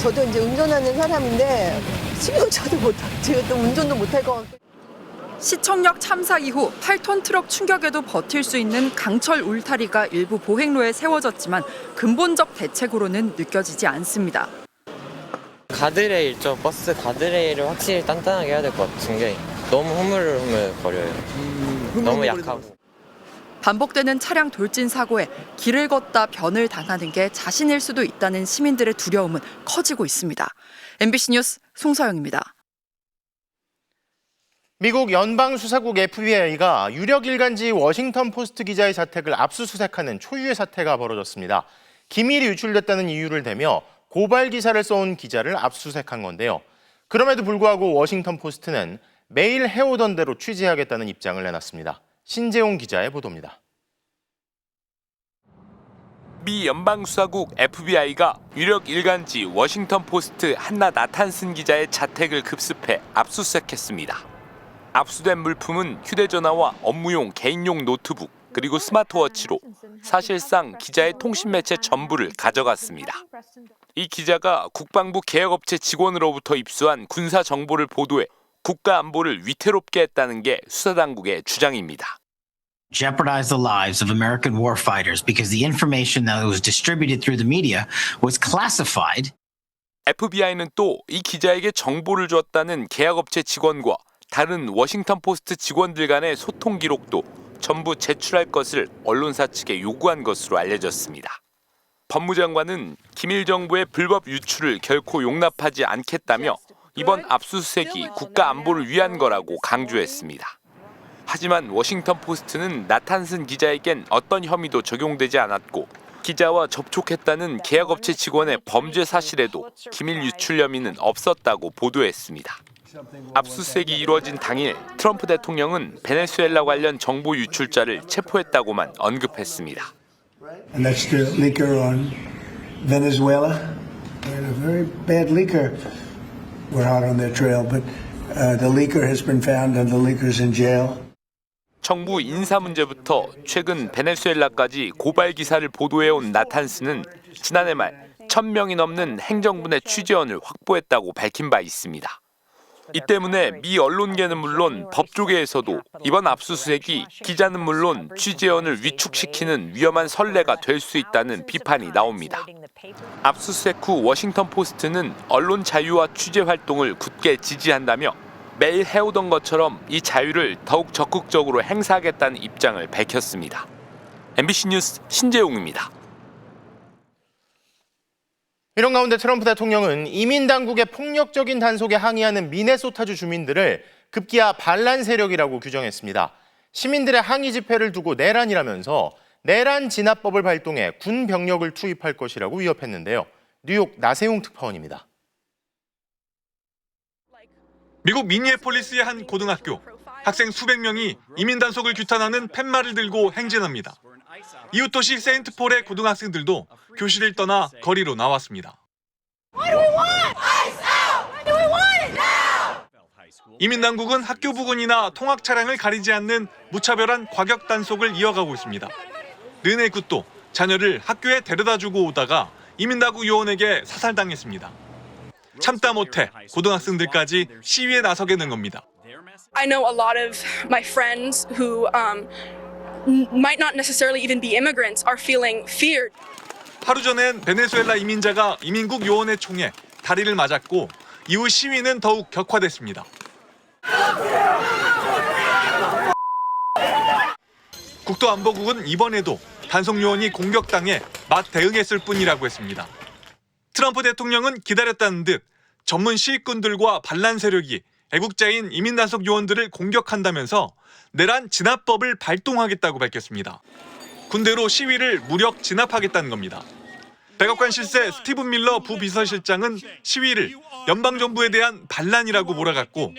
저도 이제 운전하는 사람인데 승용차도 못 타고 지금 또 운전도 못 할 것 같고. 시청역 참사 이후 8톤 트럭 충격에도 버틸 수 있는 강철 울타리가 일부 보행로에 세워졌지만 근본적 대책으로는 느껴지지 않습니다. 가드레일, 저 버스 가드레일을 확실히 단단하게 해야 될 것 같은 게 너무 흐물흐물거려요. 너무 약하고. 반복되는 차량 돌진 사고에 길을 걷다 변을 당하는 게 자신일 수도 있다는 시민들의 두려움은 커지고 있습니다. MBC 뉴스 송서영입니다. 미국 연방수사국 FBI가 유력 일간지 워싱턴 포스트 기자의 자택을 압수수색하는 초유의 사태가 벌어졌습니다. 기밀이 유출됐다는 이유를 대며 고발 기사를 써온 기자를 압수수색한 건데요. 그럼에도 불구하고 워싱턴 포스트는 매일 해오던 대로 취재하겠다는 입장을 내놨습니다. 신재용 기자의 보도입니다. 미 연방수사국 FBI가 유력 일간지 워싱턴 포스트 한나 나탄슨 기자의 자택을 급습해 압수수색했습니다. 압수된 물품은 휴대전화와 업무용 개인용 노트북 그리고 스마트워치로 사실상 기자의 통신 매체 전부를 가져갔습니다. 이 기자가 국방부 개혁업체 직원으로부터 입수한 군사 정보를 보도해 국가 안보를 위태롭게 했다는 게 수사당국의 주장입니다. Jeopardize the lives of American warfighters because the information that was distributed through the media was classified. FBI는 또 이 기자에게 정보를 줬다는 계약업체 직원과 다른 워싱턴 포스트 직원들 간의 소통 기록도 전부 제출할 것을 언론사 측에 요구한 것으로 알려졌습니다. 법무장관은 기밀 정보의 불법 유출을 결코 용납하지 않겠다며 이번 압수수색이 국가 안보를 위한 거라고 강조했습니다. 하지만 워싱턴 포스트는 나탄슨 기자에겐 어떤 혐의도 적용되지 않았고 기자와 접촉했다는 계약업체 직원의 범죄 사실에도 기밀 유출 혐의는 없었다고 보도했습니다. 압수수색이 이루어진 당일 트럼프 대통령은 베네수엘라 관련 정보 유출자를 체포했다고만 언급했습니다. An extra leaker on Venezuela and a very bad leaker. We're hot on their trail, but the leaker has been found and the leaker's in jail. 정부 인사 문제부터 최근 베네수엘라까지 고발 기사를 보도해온 나탄스는 지난해 말 1,000명이 넘는 행정부 내 취재원을 확보했다고 밝힌 바 있습니다. 이 때문에 미 언론계는 물론 법조계에서도 이번 압수수색이 기자는 물론 취재원을 위축시키는 위험한 선례가 될 수 있다는 비판이 나옵니다. 압수수색 후 워싱턴 포스트는 언론 자유와 취재 활동을 굳게 지지한다며 매일 해오던 것처럼 이 자유를 더욱 적극적으로 행사하겠다는 입장을 밝혔습니다. MBC 뉴스 신재용입니다. 이런 가운데 트럼프 대통령은 이민 당국의 폭력적인 단속에 항의하는 미네소타주 주민들을 급기야 반란 세력이라고 규정했습니다. 시민들의 항의 집회를 두고 내란이라면서 내란 진압법을 발동해 군 병력을 투입할 것이라고 위협했는데요. 뉴욕 나세용 특파원입니다. 미국 미니애폴리스의 한 고등학교. 학생 수백 명이 이민 단속을 규탄하는 팻말을 들고 행진합니다. 이웃 도시 세인트폴의 고등학생들도 교실을 떠나 거리로 나왔습니다. 이민 당국은 학교 부근이나 통학 차량을 가리지 않는 무차별한 과격 단속을 이어가고 있습니다. 르네 굿도 자녀를 학교에 데려다주고 오다가 이민 당국 요원에게 사살당했습니다. 참다 못해 고등학생들까지 시위에 나서게 된 겁니다. I know a lot of my friends who might not necessarily even be immigrants are feeling feared. 하루 전엔 베네수엘라 이민자가 이민국 요원의 총에 다리를 맞았고 이후 시위는 더욱 격화됐습니다. 국토안보국은 이번에도 단속 요원이 공격당해 맞대응했을 뿐이라고 했습니다. 트럼프 대통령은 기다렸다는 듯 전문 시위꾼들과 반란 세력이 애국자인 이민 단속 요원들을 공격한다면서 내란 진압법을 발동하겠다고 밝혔습니다. 군대로 시위를 무력 진압하겠다는 겁니다. 백악관 실세 스티븐 밀러 부비서실장은 시위를 연방정부에 대한 반란이라고 몰아갔고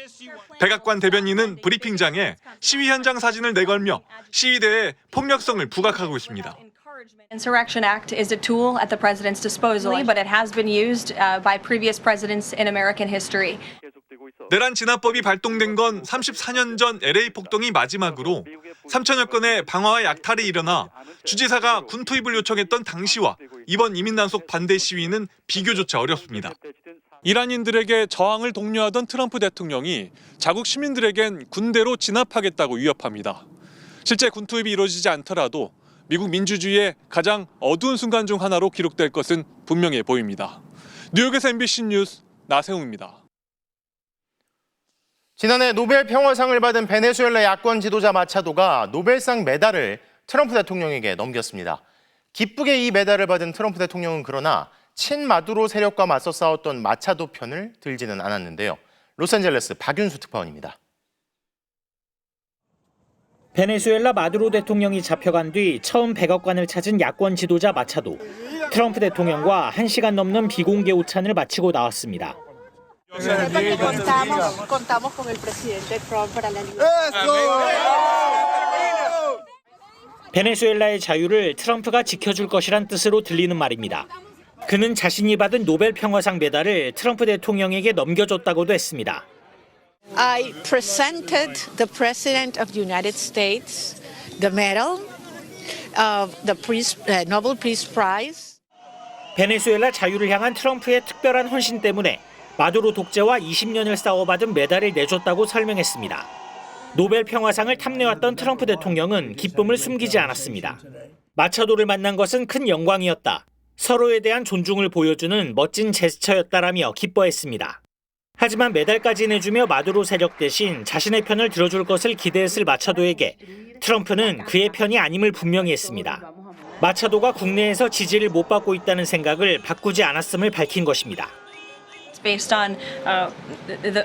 백악관 대변인은 브리핑장에 시위 현장 사진을 내걸며 시위대의 폭력성을 부각하고 있습니다. Insurrection Act is a tool at the president's disposal, but it has been used by previous presidents in American history. 내란 진압법이 발동된 건 34년 전 LA 폭동이 마지막으로 3천여 건의 방화와 약탈이 일어나 주지사가 군 투입을 요청했던 당시와 이번 이민 난속 반대 시위는 비교조차 어렵습니다. 이란인들에게 저항을 독려하던 트럼프 대통령이 자국 시민들에겐 군대로 진압하겠다고 위협합니다. 실제 군 투입이 이루어지지 않더라도 미국 민주주의의 가장 어두운 순간 중 하나로 기록될 것은 분명해 보입니다. 뉴욕에서 MBC 뉴스 나세웅입니다. 지난해 노벨 평화상을 받은 베네수엘라 야권 지도자 마차도가 노벨상 메달을 트럼프 대통령에게 넘겼습니다. 기쁘게 이 메달을 받은 트럼프 대통령은 그러나 친마두로 세력과 맞서 싸웠던 마차도 편을 들지는 않았는데요. 로스앤젤레스 박윤수 특파원입니다. 베네수엘라 마두로 대통령이 잡혀간 뒤 처음 백악관을 찾은 야권 지도자 마차도. 트럼프 대통령과 1시간 넘는 비공개 오찬을 마치고 나왔습니다. 베네수엘라의 자유를 트럼프가 지켜줄 것이란 뜻으로 들리는 말입니다. 그는 자신이 받은 노벨 평화상 메달을 트럼프 대통령에게 넘겨줬다고도 했습니다. I presented the President of the United States the medal of the Nobel Peace Prize. 베네수엘라 자유를 향한 트럼프의 특별한 헌신 때문에 마두로 독재와 20년을 싸워받은 메달을 내줬다고 설명했습니다. 노벨 평화상을 탐내왔던 트럼프 대통령은 기쁨을 숨기지 않았습니다. 마차도를 만난 것은 큰 영광이었다. 서로에 대한 존중을 보여주는 멋진 제스처였다라며 기뻐했습니다. 하지만 메달까지 내주며 마두로 세력 대신 자신의 편을 들어줄 것을 기대했을 마차도에게 트럼프는 그의 편이 아님을 분명히 했습니다. 마차도가 국내에서 지지를 못 받고 있다는 생각을 바꾸지 않았음을 밝힌 것입니다. Based on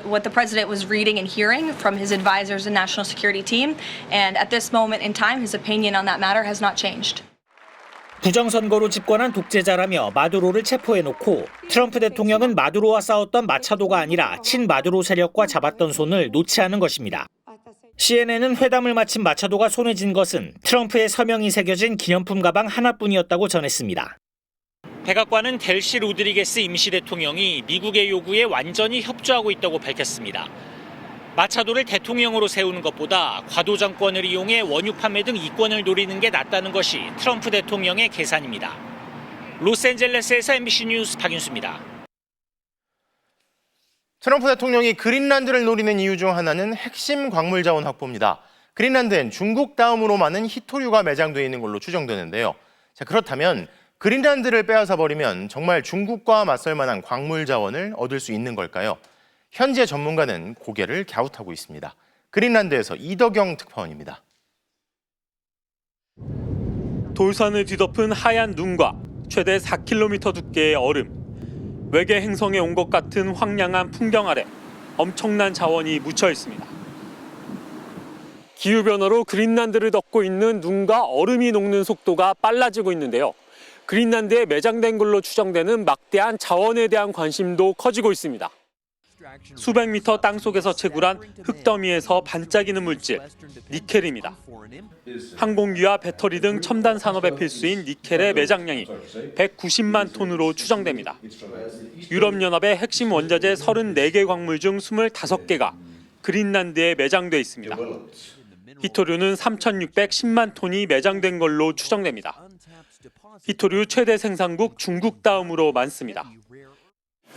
what the president was reading and hearing from his advisors and national security team, and at this moment in time, his opinion on that matter has not changed. 부정선거로 집권한 독재자라며 마두로를 체포해놓고 트럼프 대통령은 마두로와 싸웠던 마차도가 아니라 친마두로 세력과 잡았던 손을 놓지 않은 것입니다. CNN은 회담을 마친 마차도가 손에 쥔 것은 트럼프의 서명이 새겨진 기념품 가방 하나뿐이었다고 전했습니다. 백악관은 델시 로드리게스 임시 대통령이 미국의 요구에 완전히 협조하고 있다고 밝혔습니다. 마차도를 대통령으로 세우는 것보다 과도 정권을 이용해 원유 판매 등 이권을 노리는 게 낫다는 것이 트럼프 대통령의 계산입니다. 로스앤젤레스에서 MBC 뉴스 박윤수입니다. 트럼프 대통령이 그린란드를 노리는 이유 중 하나는 핵심 광물 자원 확보입니다. 그린란드엔 중국 다음으로 많은 히토류가 매장되어 있는 걸로 추정되는데요. 자, 그렇다면 그린란드를 빼앗아 버리면 정말 중국과 맞설 만한 광물 자원을 얻을 수 있는 걸까요? 현재 전문가는 고개를 갸웃하고 있습니다. 그린란드에서 이덕영 특파원입니다. 돌산을 뒤덮은 하얀 눈과 최대 4km 두께의 얼음, 외계 행성에 온 것 같은 황량한 풍경 아래 엄청난 자원이 묻혀 있습니다. 기후변화로 그린란드를 덮고 있는 눈과 얼음이 녹는 속도가 빨라지고 있는데요. 그린란드에 매장된 걸로 추정되는 막대한 자원에 대한 관심도 커지고 있습니다. 수백 미터 땅속에서 채굴한 흙더미에서 반짝이는 물질, 니켈입니다. 항공기와 배터리 등 첨단 산업에 필수인 니켈의 매장량이 190만 톤으로 추정됩니다. 유럽연합의 핵심 원자재 34개 광물 중 25개가 그린란드에 매장돼 있습니다. 히토류는 3,610만 톤이 매장된 걸로 추정됩니다. 히토류 최대 생산국 중국 다음으로 많습니다.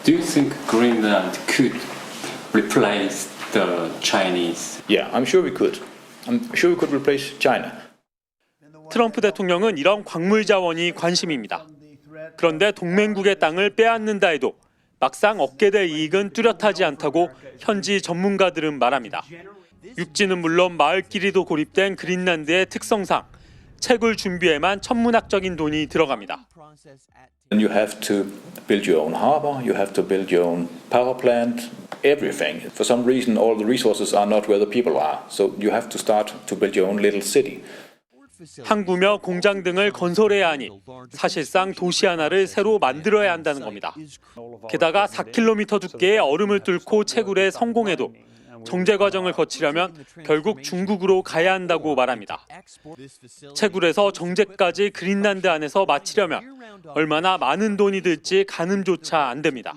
Do you think Greenland could replace the Chinese? Yeah, I'm sure we could. I'm sure we could replace China. 트럼프 대통령은 이런 광물 자원이 관심입니다. 그런데 동맹국의 땅을 빼앗는다 해도 막상 얻게 될 이익은 뚜렷하지 않다고 현지 전문가들은 말합니다. 육지는 물론 마을끼리도 고립된 그린란드의 특성상 채굴 준비에만 천문학적인 돈이 들어갑니다. You have to build your own harbor, you have to build your own power plant, everything. For some reason all the resources are not where the people are. So you have to start to build your own little city. 항구며 공장 등을 건설해야 하니 사실상 도시 하나를 새로 만들어야 한다는 겁니다. 게다가 4km 두께의 얼음을 뚫고 채굴에 성공해도 정제 과정을 거치려면 결국 중국으로 가야 한다고 말합니다. 채굴에서 정제까지 그린란드 안에서 마치려면 얼마나 많은 돈이 들지 가늠조차 안 됩니다.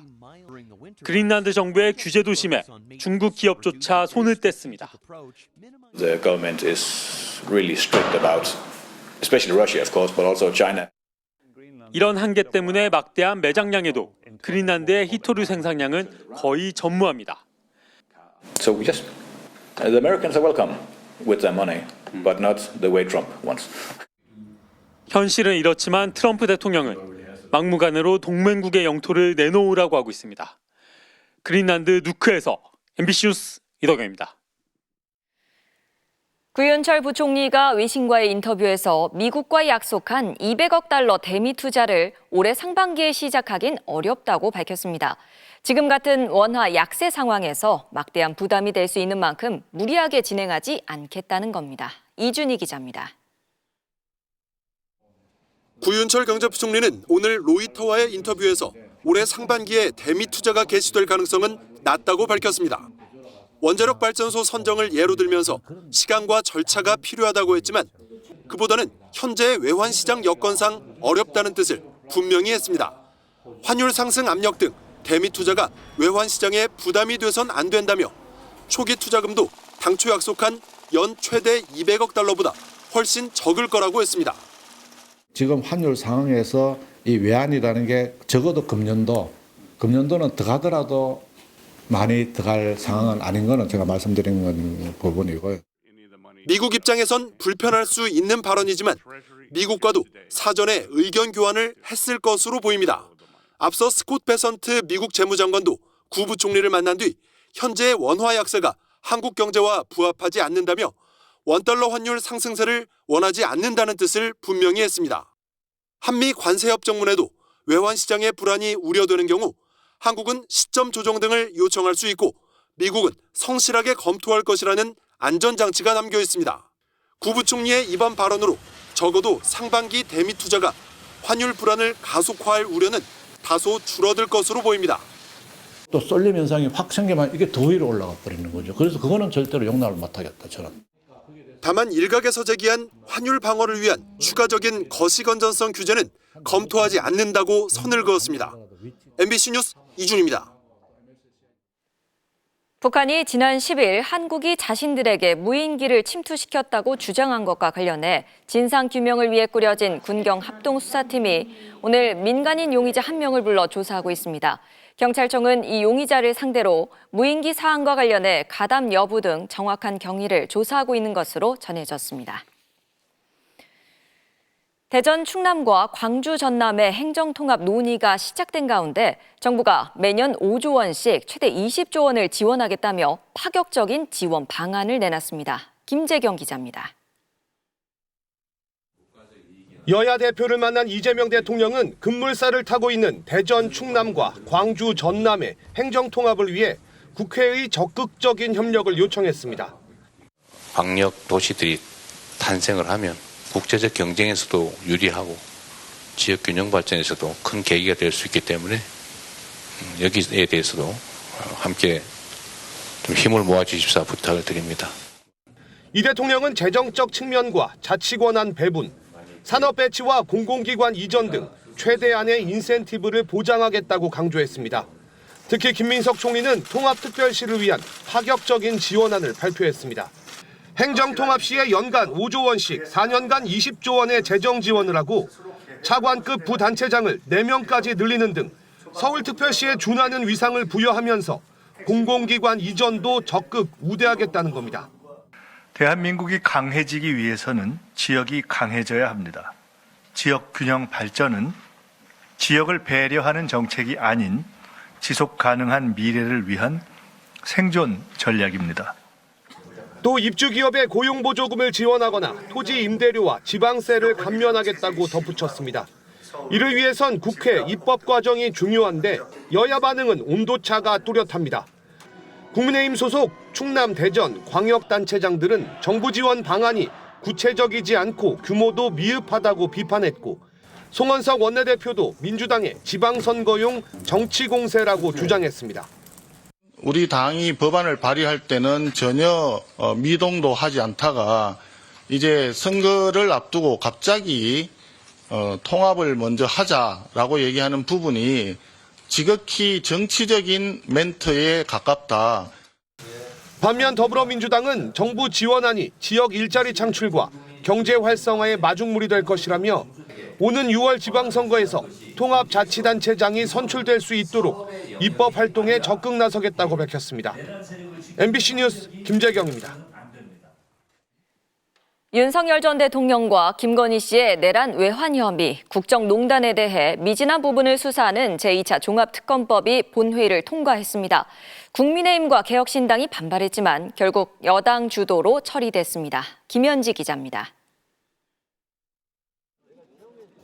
그린란드 정부의 규제도 심해 중국 기업조차 손을 뗐습니다. The government is really strict about, especially Russia, of course, but also China. 이런 한계 때문에 막대한 매장량에도 그린란드의 히토류 생산량은 거의 전무합니다. So we just, the Americans are welcome with their money, but not the way Trump wants. 현실은 이렇지만 트럼프 대통령은 막무가내로 동맹국의 영토를 내놓으라고 하고 있습니다. 그린란드 누크에서 MBC 뉴스 이덕영입니다. 구윤철 부총리가 외신과의 인터뷰에서 미국과 약속한 200억 달러 대미 투자를 올해 상반기에 시작하긴 어렵다고 밝혔습니다. 지금 같은 원화 약세 상황에서 막대한 부담이 될 수 있는 만큼 무리하게 진행하지 않겠다는 겁니다. 이준희 기자입니다. 구윤철 경제부총리는 오늘 로이터와의 인터뷰에서 올해 상반기에 대미 투자가 개시될 가능성은 낮다고 밝혔습니다. 원자력 발전소 선정을 예로 들면서 시간과 절차가 필요하다고 했지만 그보다는 현재의 외환 시장 여건상 어렵다는 뜻을 분명히 했습니다. 환율 상승 압력 등 대미 투자가 외환 시장에 부담이 돼선 안 된다며 초기 투자금도 당초 약속한 연 최대 200억 달러보다 훨씬 적을 거라고 했습니다. 지금 환율 상황에서 이 외환이라는 게 적어도 금년도는 들어가더라도 많이 들어갈 상황은 아닌 거는 제가 말씀드린 건 부분이고요. 미국 입장에선 불편할 수 있는 발언이지만 미국과도 사전에 의견 교환을 했을 것으로 보입니다. 앞서 스콧 베선트 미국 재무장관도 구 부총리를 만난 뒤 현재의 원화 약세가 한국 경제와 부합하지 않는다며 원달러 환율 상승세를 원하지 않는다는 뜻을 분명히 했습니다. 한미 관세협정문에도 외환 시장의 불안이 우려되는 경우 한국은 시점 조정 등을 요청할 수 있고 미국은 성실하게 검토할 것이라는 안전장치가 담겨 있습니다. 구 부총리의 이번 발언으로 적어도 상반기 대미 투자가 환율 불안을 가속화할 우려는 다소 줄어들 것으로 보입니다. 또 쏠림 현상이 확 생기면 이게 더 위로 올라가 버리는 거죠. 그래서 그거는 절대로 용납을 못하겠다 저는. 다만 일각에서 제기한 환율 방어를 위한 추가적인 거시 건전성 규제는 검토하지 않는다고 선을 그었습니다. MBC 뉴스 이준입니다. 북한이 지난 10일 한국이 자신들에게 무인기를 침투시켰다고 주장한 것과 관련해 진상규명을 위해 꾸려진 군경 합동수사팀이 오늘 민간인 용의자 1명을 불러 조사하고 있습니다. 경찰청은 이 용의자를 상대로 무인기 사안과 관련해 가담 여부 등 정확한 경위를 조사하고 있는 것으로 전해졌습니다. 대전 충남과 광주 전남의 행정통합 논의가 시작된 가운데 정부가 매년 5조 원씩 최대 20조 원을 지원하겠다며 파격적인 지원 방안을 내놨습니다. 김재경 기자입니다. 여야 대표를 만난 이재명 대통령은 급물살을 타고 있는 대전 충남과 광주 전남의 행정통합을 위해 국회의 적극적인 협력을 요청했습니다. 광역 도시들이 탄생을 하면 국제적 경쟁에서도 유리하고 지역 균형 발전에서도 큰 계기가 될 수 있기 때문에 여기에 대해서도 함께 좀 힘을 모아주십사 부탁을 드립니다. 이 대통령은 재정적 측면과 자치 권한 배분, 산업 배치와 공공기관 이전 등 최대한의 인센티브를 보장하겠다고 강조했습니다. 특히 김민석 총리는 통합특별시를 위한 파격적인 지원안을 발표했습니다. 행정통합 시에 연간 5조 원씩 4년간 20조 원의 재정 지원을 하고 차관급 부단체장을 4명까지 늘리는 등 서울특별시에 준하는 위상을 부여하면서 공공기관 이전도 적극 우대하겠다는 겁니다. 대한민국이 강해지기 위해서는 지역이 강해져야 합니다. 지역 균형 발전은 지역을 배려하는 정책이 아닌 지속 가능한 미래를 위한 생존 전략입니다. 또 입주기업의 고용보조금을 지원하거나 토지 임대료와 지방세를 감면하겠다고 덧붙였습니다. 이를 위해선 국회 입법 과정이 중요한데 여야 반응은 온도차가 뚜렷합니다. 국민의힘 소속 충남 대전 광역단체장들은 정부 지원 방안이 구체적이지 않고 규모도 미흡하다고 비판했고 송원석 원내대표도 민주당의 지방선거용 정치공세라고 주장했습니다. 우리 당이 법안을 발의할 때는 전혀 미동도 하지 않다가 이제 선거를 앞두고 갑자기 통합을 먼저 하자라고 얘기하는 부분이 지극히 정치적인 멘트에 가깝다. 반면 더불어민주당은 정부 지원안이 지역 일자리 창출과 경제 활성화의 마중물이 될 것이라며 오는 6월 지방선거에서 통합자치단체장이 선출될 수 있도록 입법 활동에 적극 나서겠다고 밝혔습니다. MBC 뉴스 김재경입니다. 윤석열 전 대통령과 김건희 씨의 내란 외환 혐의, 국정농단에 대해 미진한 부분을 수사하는 제2차 종합특검법이 본회의를 통과했습니다. 국민의힘과 개혁신당이 반발했지만 결국 여당 주도로 처리됐습니다. 김현지 기자입니다.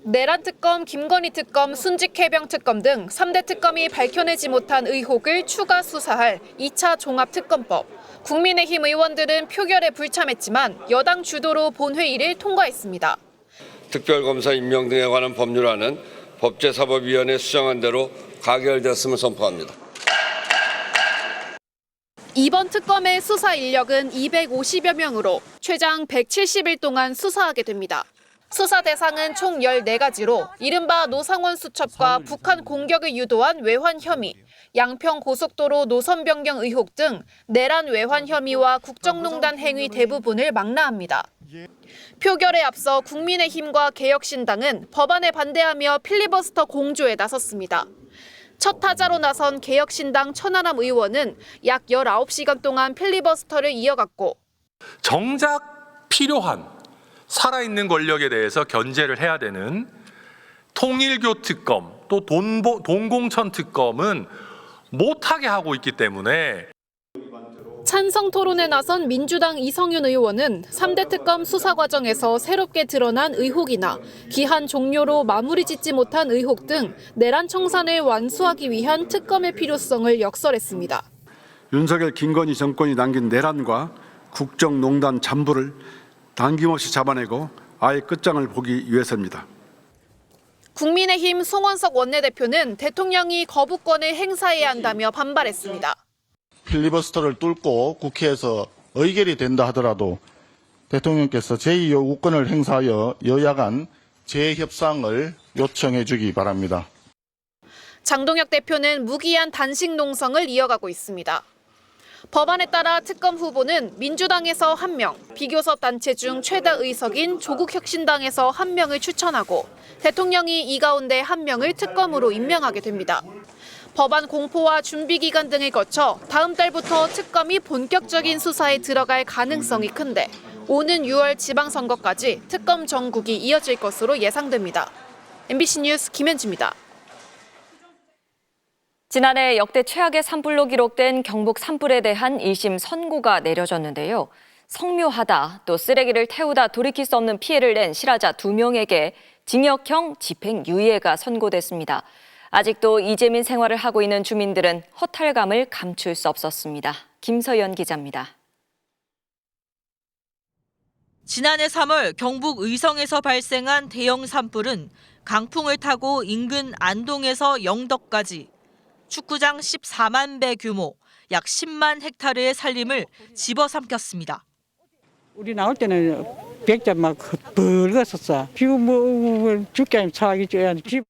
내란 특검, 김건희 특검, 순직 해병 특검 등 3대 특검이 밝혀내지 못한 의혹을 추가 수사할 2차 종합특검법. 국민의힘 의원들은 표결에 불참했지만 여당 주도로 본회의를 통과했습니다. 특별검사 임명 등에 관한 법률안은 법제사법위원회 수정안 대로 가결되었음을 선포합니다. 이번 특검의 수사 인력은 250여 명으로 최장 170일 동안 수사하게 됩니다. 수사 대상은 총 14가지로 이른바 노상원 수첩과 북한 공격을 유도한 외환 혐의, 양평 고속도로 노선 변경 의혹 등 내란 외환 혐의와 국정농단 행위 대부분을 망라합니다. 표결에 앞서 국민의힘과 개혁신당은 법안에 반대하며 필리버스터 공조에 나섰습니다. 첫 타자로 나선 개혁신당 천하람 의원은 약 19시간 동안 필리버스터를 이어갔고 정작 필요한 살아있는 권력에 대해서 견제를 해야 되는 통일교 특검 또 동공천 특검은 못하게 하고 있기 때문에 찬성 토론에 나선 민주당 이성윤 의원은 3대 특검 수사 과정에서 새롭게 드러난 의혹이나 기한 종료로 마무리 짓지 못한 의혹 등 내란 청산을 완수하기 위한 특검의 필요성을 역설했습니다. 윤석열 김건희 정권이 남긴 내란과 국정농단 잔부를 당김없이 잡아내고 아예 끝장을 보기 위해서입니다. 국민의힘 송원석 원내대표는 대통령이 거부권을 행사해야 한다며 반발했습니다. 필리버스터를 뚫고 국회에서 의결이 된다 하더라도 대통령께서 제2요구권을 행사하여 여야 간 재협상을 요청해 주기 바랍니다. 장동혁 대표는 무기한 단식 농성을 이어가고 있습니다. 법안에 따라 특검 후보는 민주당에서 1명, 비교섭 단체 중 최다 의석인 조국혁신당에서 1명을 추천하고 대통령이 이 가운데 1명을 특검으로 임명하게 됩니다. 법안 공포와 준비 기간 등을 거쳐 다음 달부터 특검이 본격적인 수사에 들어갈 가능성이 큰데 오는 6월 지방선거까지 특검 정국이 이어질 것으로 예상됩니다. MBC 뉴스 김현지입니다. 지난해 역대 최악의 산불로 기록된 경북 산불에 대한 1심 선고가 내려졌는데요. 성묘하다, 또 쓰레기를 태우다 돌이킬 수 없는 피해를 낸 실화자 2명에게 징역형 집행유예가 선고됐습니다. 아직도 이재민 생활을 하고 있는 주민들은 허탈감을 감출 수 없었습니다. 김서연 기자입니다. 지난해 3월 경북 의성에서 발생한 대형 산불은 강풍을 타고 인근 안동에서 영덕까지 축구장 14만 배 규모, 약 10만 헥타르의 산림을 집어삼켰습니다. 우리 나올 때는 백자 막 붉었었어. 지금 뭐 죽게 하면 차기 줘야 지.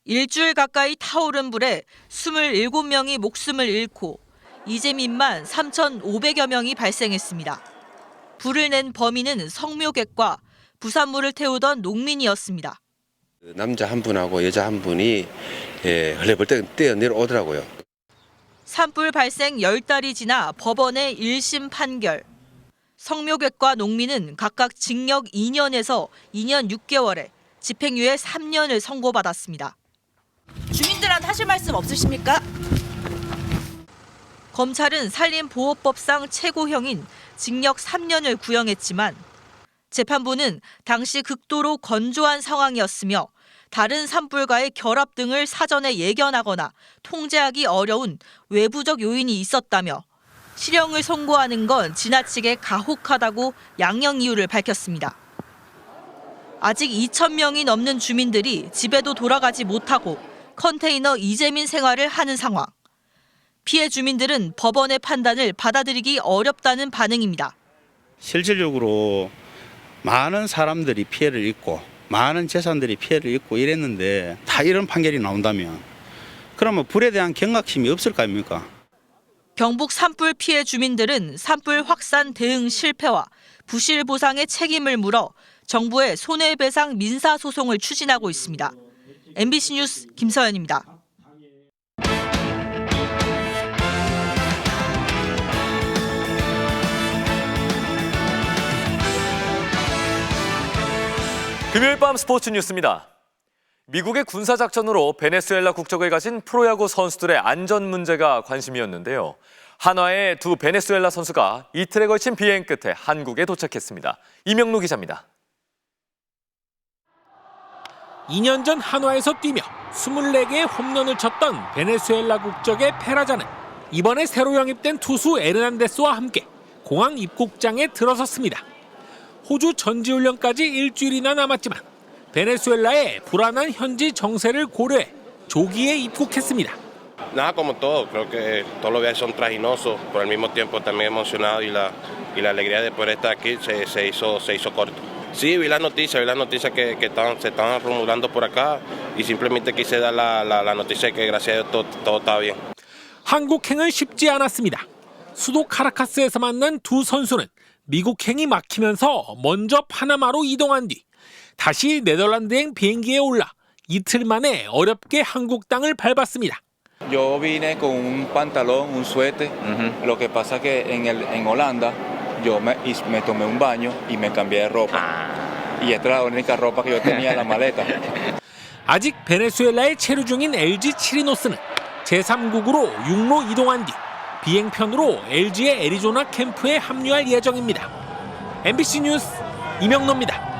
일주일 가까이 타오른 불에 27명이 목숨을 잃고 이재민만 3,500여 명이 발생했습니다. 불을 낸 범인은 성묘객과 부산물을 태우던 농민이었습니다. 남자 한 분하고 여자 한 분이 헐레벌떡 뛰어 내려오더라고요. 산불 발생 10달이 지나 법원의 1심 판결. 성묘객과 농민은 각각 징역 2년에서 2년 6개월에 집행유예 3년을 선고받았습니다. 주민들한테 하실 말씀 없으십니까? 검찰은 산림보호법상 최고형인 징역 3년을 구형했지만 재판부는 당시 극도로 건조한 상황이었으며 다른 산불과의 결합 등을 사전에 예견하거나 통제하기 어려운 외부적 요인이 있었다며 실형을 선고하는 건 지나치게 가혹하다고 양형 이유를 밝혔습니다. 아직 2,000명이 넘는 주민들이 집에도 돌아가지 못하고 컨테이너 이재민 생활을 하는 상황. 피해 주민들은 법원의 판단을 받아들이기 어렵다는 반응입니다. 실질적으로 많은 사람들이 피해를 입고 많은 재산들이 피해를 입고 이랬는데 다 이런 판결이 나온다면 그러면 불에 대한 경각심이 없을 거 아닙니까? 경북 산불 피해 주민들은 산불 확산 대응 실패와 부실 보상의 책임을 물어 정부의 손해배상 민사소송을 추진하고 있습니다. MBC 뉴스 김서연입니다. 금요일 밤 스포츠 뉴스입니다. 미국의 군사작전으로 베네수엘라 국적을 가진 프로야구 선수들의 안전 문제가 관심이었는데요. 한화의 두 베네수엘라 선수가 이틀에 걸친 비행 끝에 한국에 도착했습니다. 이명루 기자입니다. 2년 전 한화에서 뛰며 24개의 홈런을 쳤던 베네수엘라 국적의 페라자는 이번에 새로 영입된 투수 에르난데스와 함께 공항 입국장에 들어섰습니다. 호주 전지훈련까지 일주일이나 남았지만 베네수엘라의 불안한 현지 정세를 고려해 조기에 입국했습니다. Nada como todo, creo que todos los viajes son traginosos, pero al mismo tiempo también emocionado y la alegría de poder estar aquí se hizo corto. Sí, vi las noticias que se estaban rumorando por acá y simplemente quise dar la noticia de que gracias a Dios todo está bien. 한국행은 쉽지 않았습니다. 수도 카라카스에서 만난 두 선수는 미국행이 막히면서 먼저 파나마로 이동한 뒤 다시 네덜란드행 비행기에 올라 이틀 만에 어렵게 한국 땅을 밟았습니다. Yo vine con un pantalón, un suéter. Lo que pasa que en Holanda yo me tomé un baño y me cambié de ropa. Y esta era la única ropa que yo tenía en la maleta. 아직 베네수엘라에 체류 중인 LG 치리노스는 제3국으로 육로 이동한 뒤 비행편으로 LG의 애리조나 캠프에 합류할 예정입니다. MBC 뉴스 이명노입니다.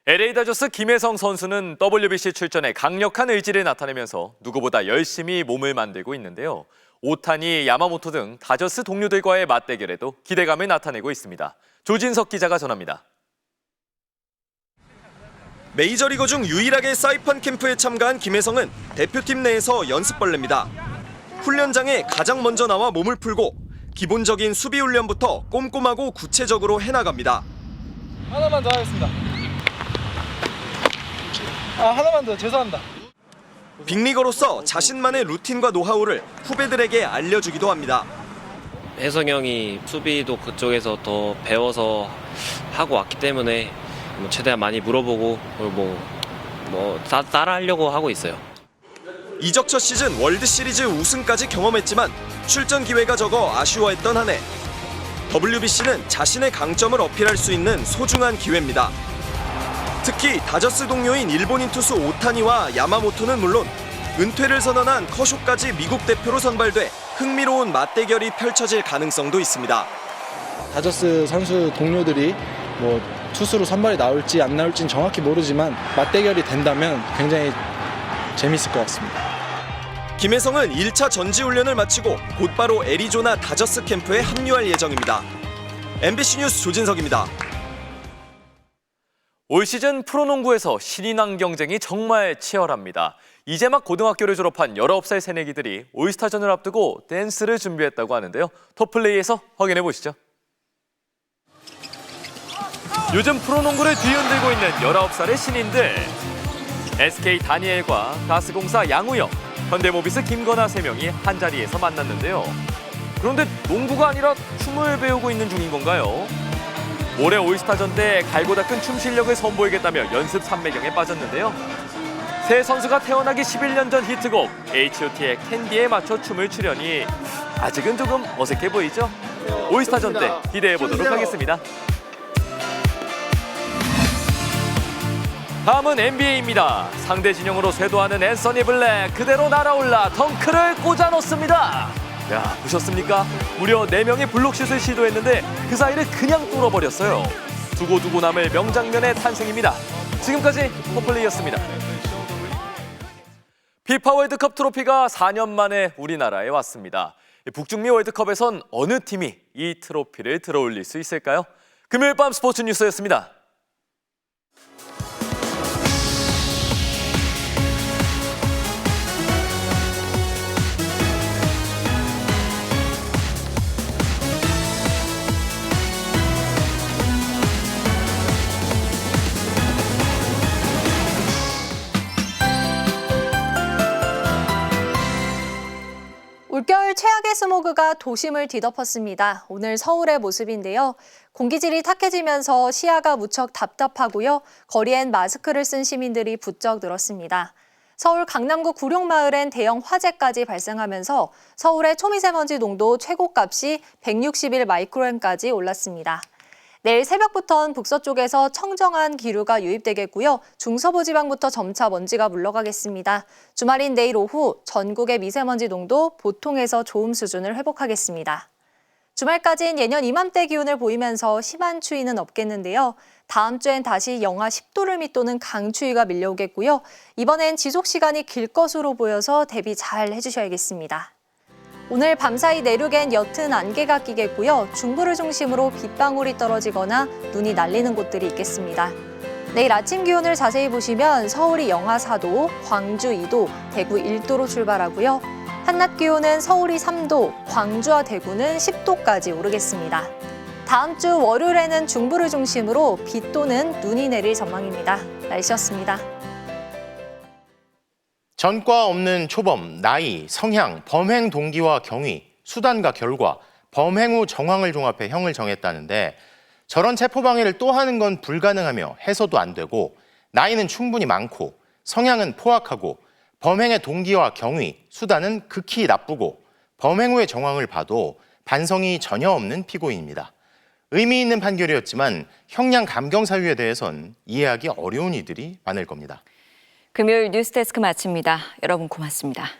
LA 다저스 김혜성 선수는 WBC 출전에 강력한 의지를 나타내면서 누구보다 열심히 몸을 만들고 있는데요. 오타니, 야마모토 등 다저스 동료들과의 맞대결에도 기대감을 나타내고 있습니다. 조진석 기자가 전합니다. 메이저리거 중 유일하게 사이판 캠프에 참가한 김혜성은 대표팀 내에서 연습벌레입니다. 훈련장에 가장 먼저 나와 몸을 풀고 기본적인 수비 훈련부터 꼼꼼하고 구체적으로 해나갑니다. 하나만 더 하겠습니다. 하나만 더 죄송합니다. 빅리거로서 자신만의 루틴과 노하우를 후배들에게 알려주기도 합니다. 혜성이 형이 수비도 그쪽에서 더 배워서 하고 왔기 때문에 최대한 많이 물어보고 따라하려고 하고 있어요. 이적 첫 시즌 월드시리즈 우승까지 경험했지만 출전 기회가 적어 아쉬워했던 한 해. WBC는 자신의 강점을 어필할 수 있는 소중한 기회입니다. 특히 다저스 동료인 일본인 투수 오타니와 야마모토는 물론 은퇴를 선언한 커쇼까지 미국 대표로 선발돼 흥미로운 맞대결이 펼쳐질 가능성도 있습니다. 다저스 선수 동료들이 투수로 선발이 나올지 안 나올지는 정확히 모르지만 맞대결이 된다면 굉장히 재밌을 것 같습니다. 김혜성은 1차 전지훈련을 마치고 곧바로 애리조나 다저스 캠프에 합류할 예정입니다. MBC 뉴스 조진석입니다. 올 시즌 프로농구에서 신인왕 경쟁이 정말 치열합니다. 이제 막 고등학교를 졸업한 19살 새내기들이 올스타전을 앞두고 댄스를 준비했다고 하는데요. 톱플레이에서 확인해 보시죠. 요즘 프로농구를 뒤흔들고 있는 19살의 신인들. SK 다니엘과 가스공사 양우영, 현대모비스 김건아 3명이 한자리에서 만났는데요. 그런데 농구가 아니라 춤을 배우고 있는 중인 건가요? 올해 올스타전 때 갈고 닦은 춤 실력을 선보이겠다며 연습 삼매경에 빠졌는데요. 새 선수가 태어나기 11년 전 히트곡 H.O.T의 캔디에 맞춰 춤을 추려니 아직은 조금 어색해 보이죠? 올스타전 때 기대해 보도록 하겠습니다. 다음은 NBA입니다. 상대 진영으로 쇄도하는 앤서니 블랙 그대로 날아올라 덩크를 꽂아 넣습니다. 야, 보셨습니까? 무려 4명의 블록슛을 시도했는데 그 사이를 그냥 뚫어버렸어요. 두고두고 남을 명장면의 탄생입니다. 지금까지 톱플레이였습니다. 피파 월드컵 트로피가 4년 만에 우리나라에 왔습니다. 북중미 월드컵에선 어느 팀이 이 트로피를 들어올릴 수 있을까요? 금요일 밤 스포츠 뉴스였습니다. 올겨울 최악의 스모그가 도심을 뒤덮었습니다. 오늘 서울의 모습인데요. 공기질이 탁해지면서 시야가 무척 답답하고요. 거리엔 마스크를 쓴 시민들이 부쩍 늘었습니다. 서울 강남구 구룡마을엔 대형 화재까지 발생하면서 서울의 초미세먼지 농도 최고값이 161 마이크로그램까지 올랐습니다. 내일 새벽부터는 북서쪽에서 청정한 기류가 유입되겠고요. 중서부 지방부터 점차 먼지가 물러가겠습니다. 주말인 내일 오후 전국의 미세먼지 농도 보통에서 좋음 수준을 회복하겠습니다. 주말까지는 예년 이맘때 기온을 보이면서 심한 추위는 없겠는데요. 다음 주엔 다시 영하 10도를 밑도는 강추위가 밀려오겠고요. 이번엔 지속 시간이 길 것으로 보여서 대비 잘 해주셔야겠습니다. 오늘 밤사이 내륙엔 옅은 안개가 끼겠고요. 중부를 중심으로 빗방울이 떨어지거나 눈이 날리는 곳들이 있겠습니다. 내일 아침 기온을 자세히 보시면 서울이 영하 4도, 광주 2도, 대구 1도로 출발하고요. 한낮 기온은 서울이 3도, 광주와 대구는 10도까지 오르겠습니다. 다음 주 월요일에는 중부를 중심으로 비 또는 눈이 내릴 전망입니다. 날씨였습니다. 전과 없는 초범, 나이, 성향, 범행 동기와 경위, 수단과 결과, 범행 후 정황을 종합해 형을 정했다는데 저런 체포방해를 또 하는 건 불가능하며 해서도 안 되고 나이는 충분히 많고 성향은 포악하고 범행의 동기와 경위, 수단은 극히 나쁘고 범행 후의 정황을 봐도 반성이 전혀 없는 피고인입니다. 의미 있는 판결이었지만 형량 감경 사유에 대해선 이해하기 어려운 이들이 많을 겁니다. 금요일 뉴스데스크 마칩니다. 여러분 고맙습니다.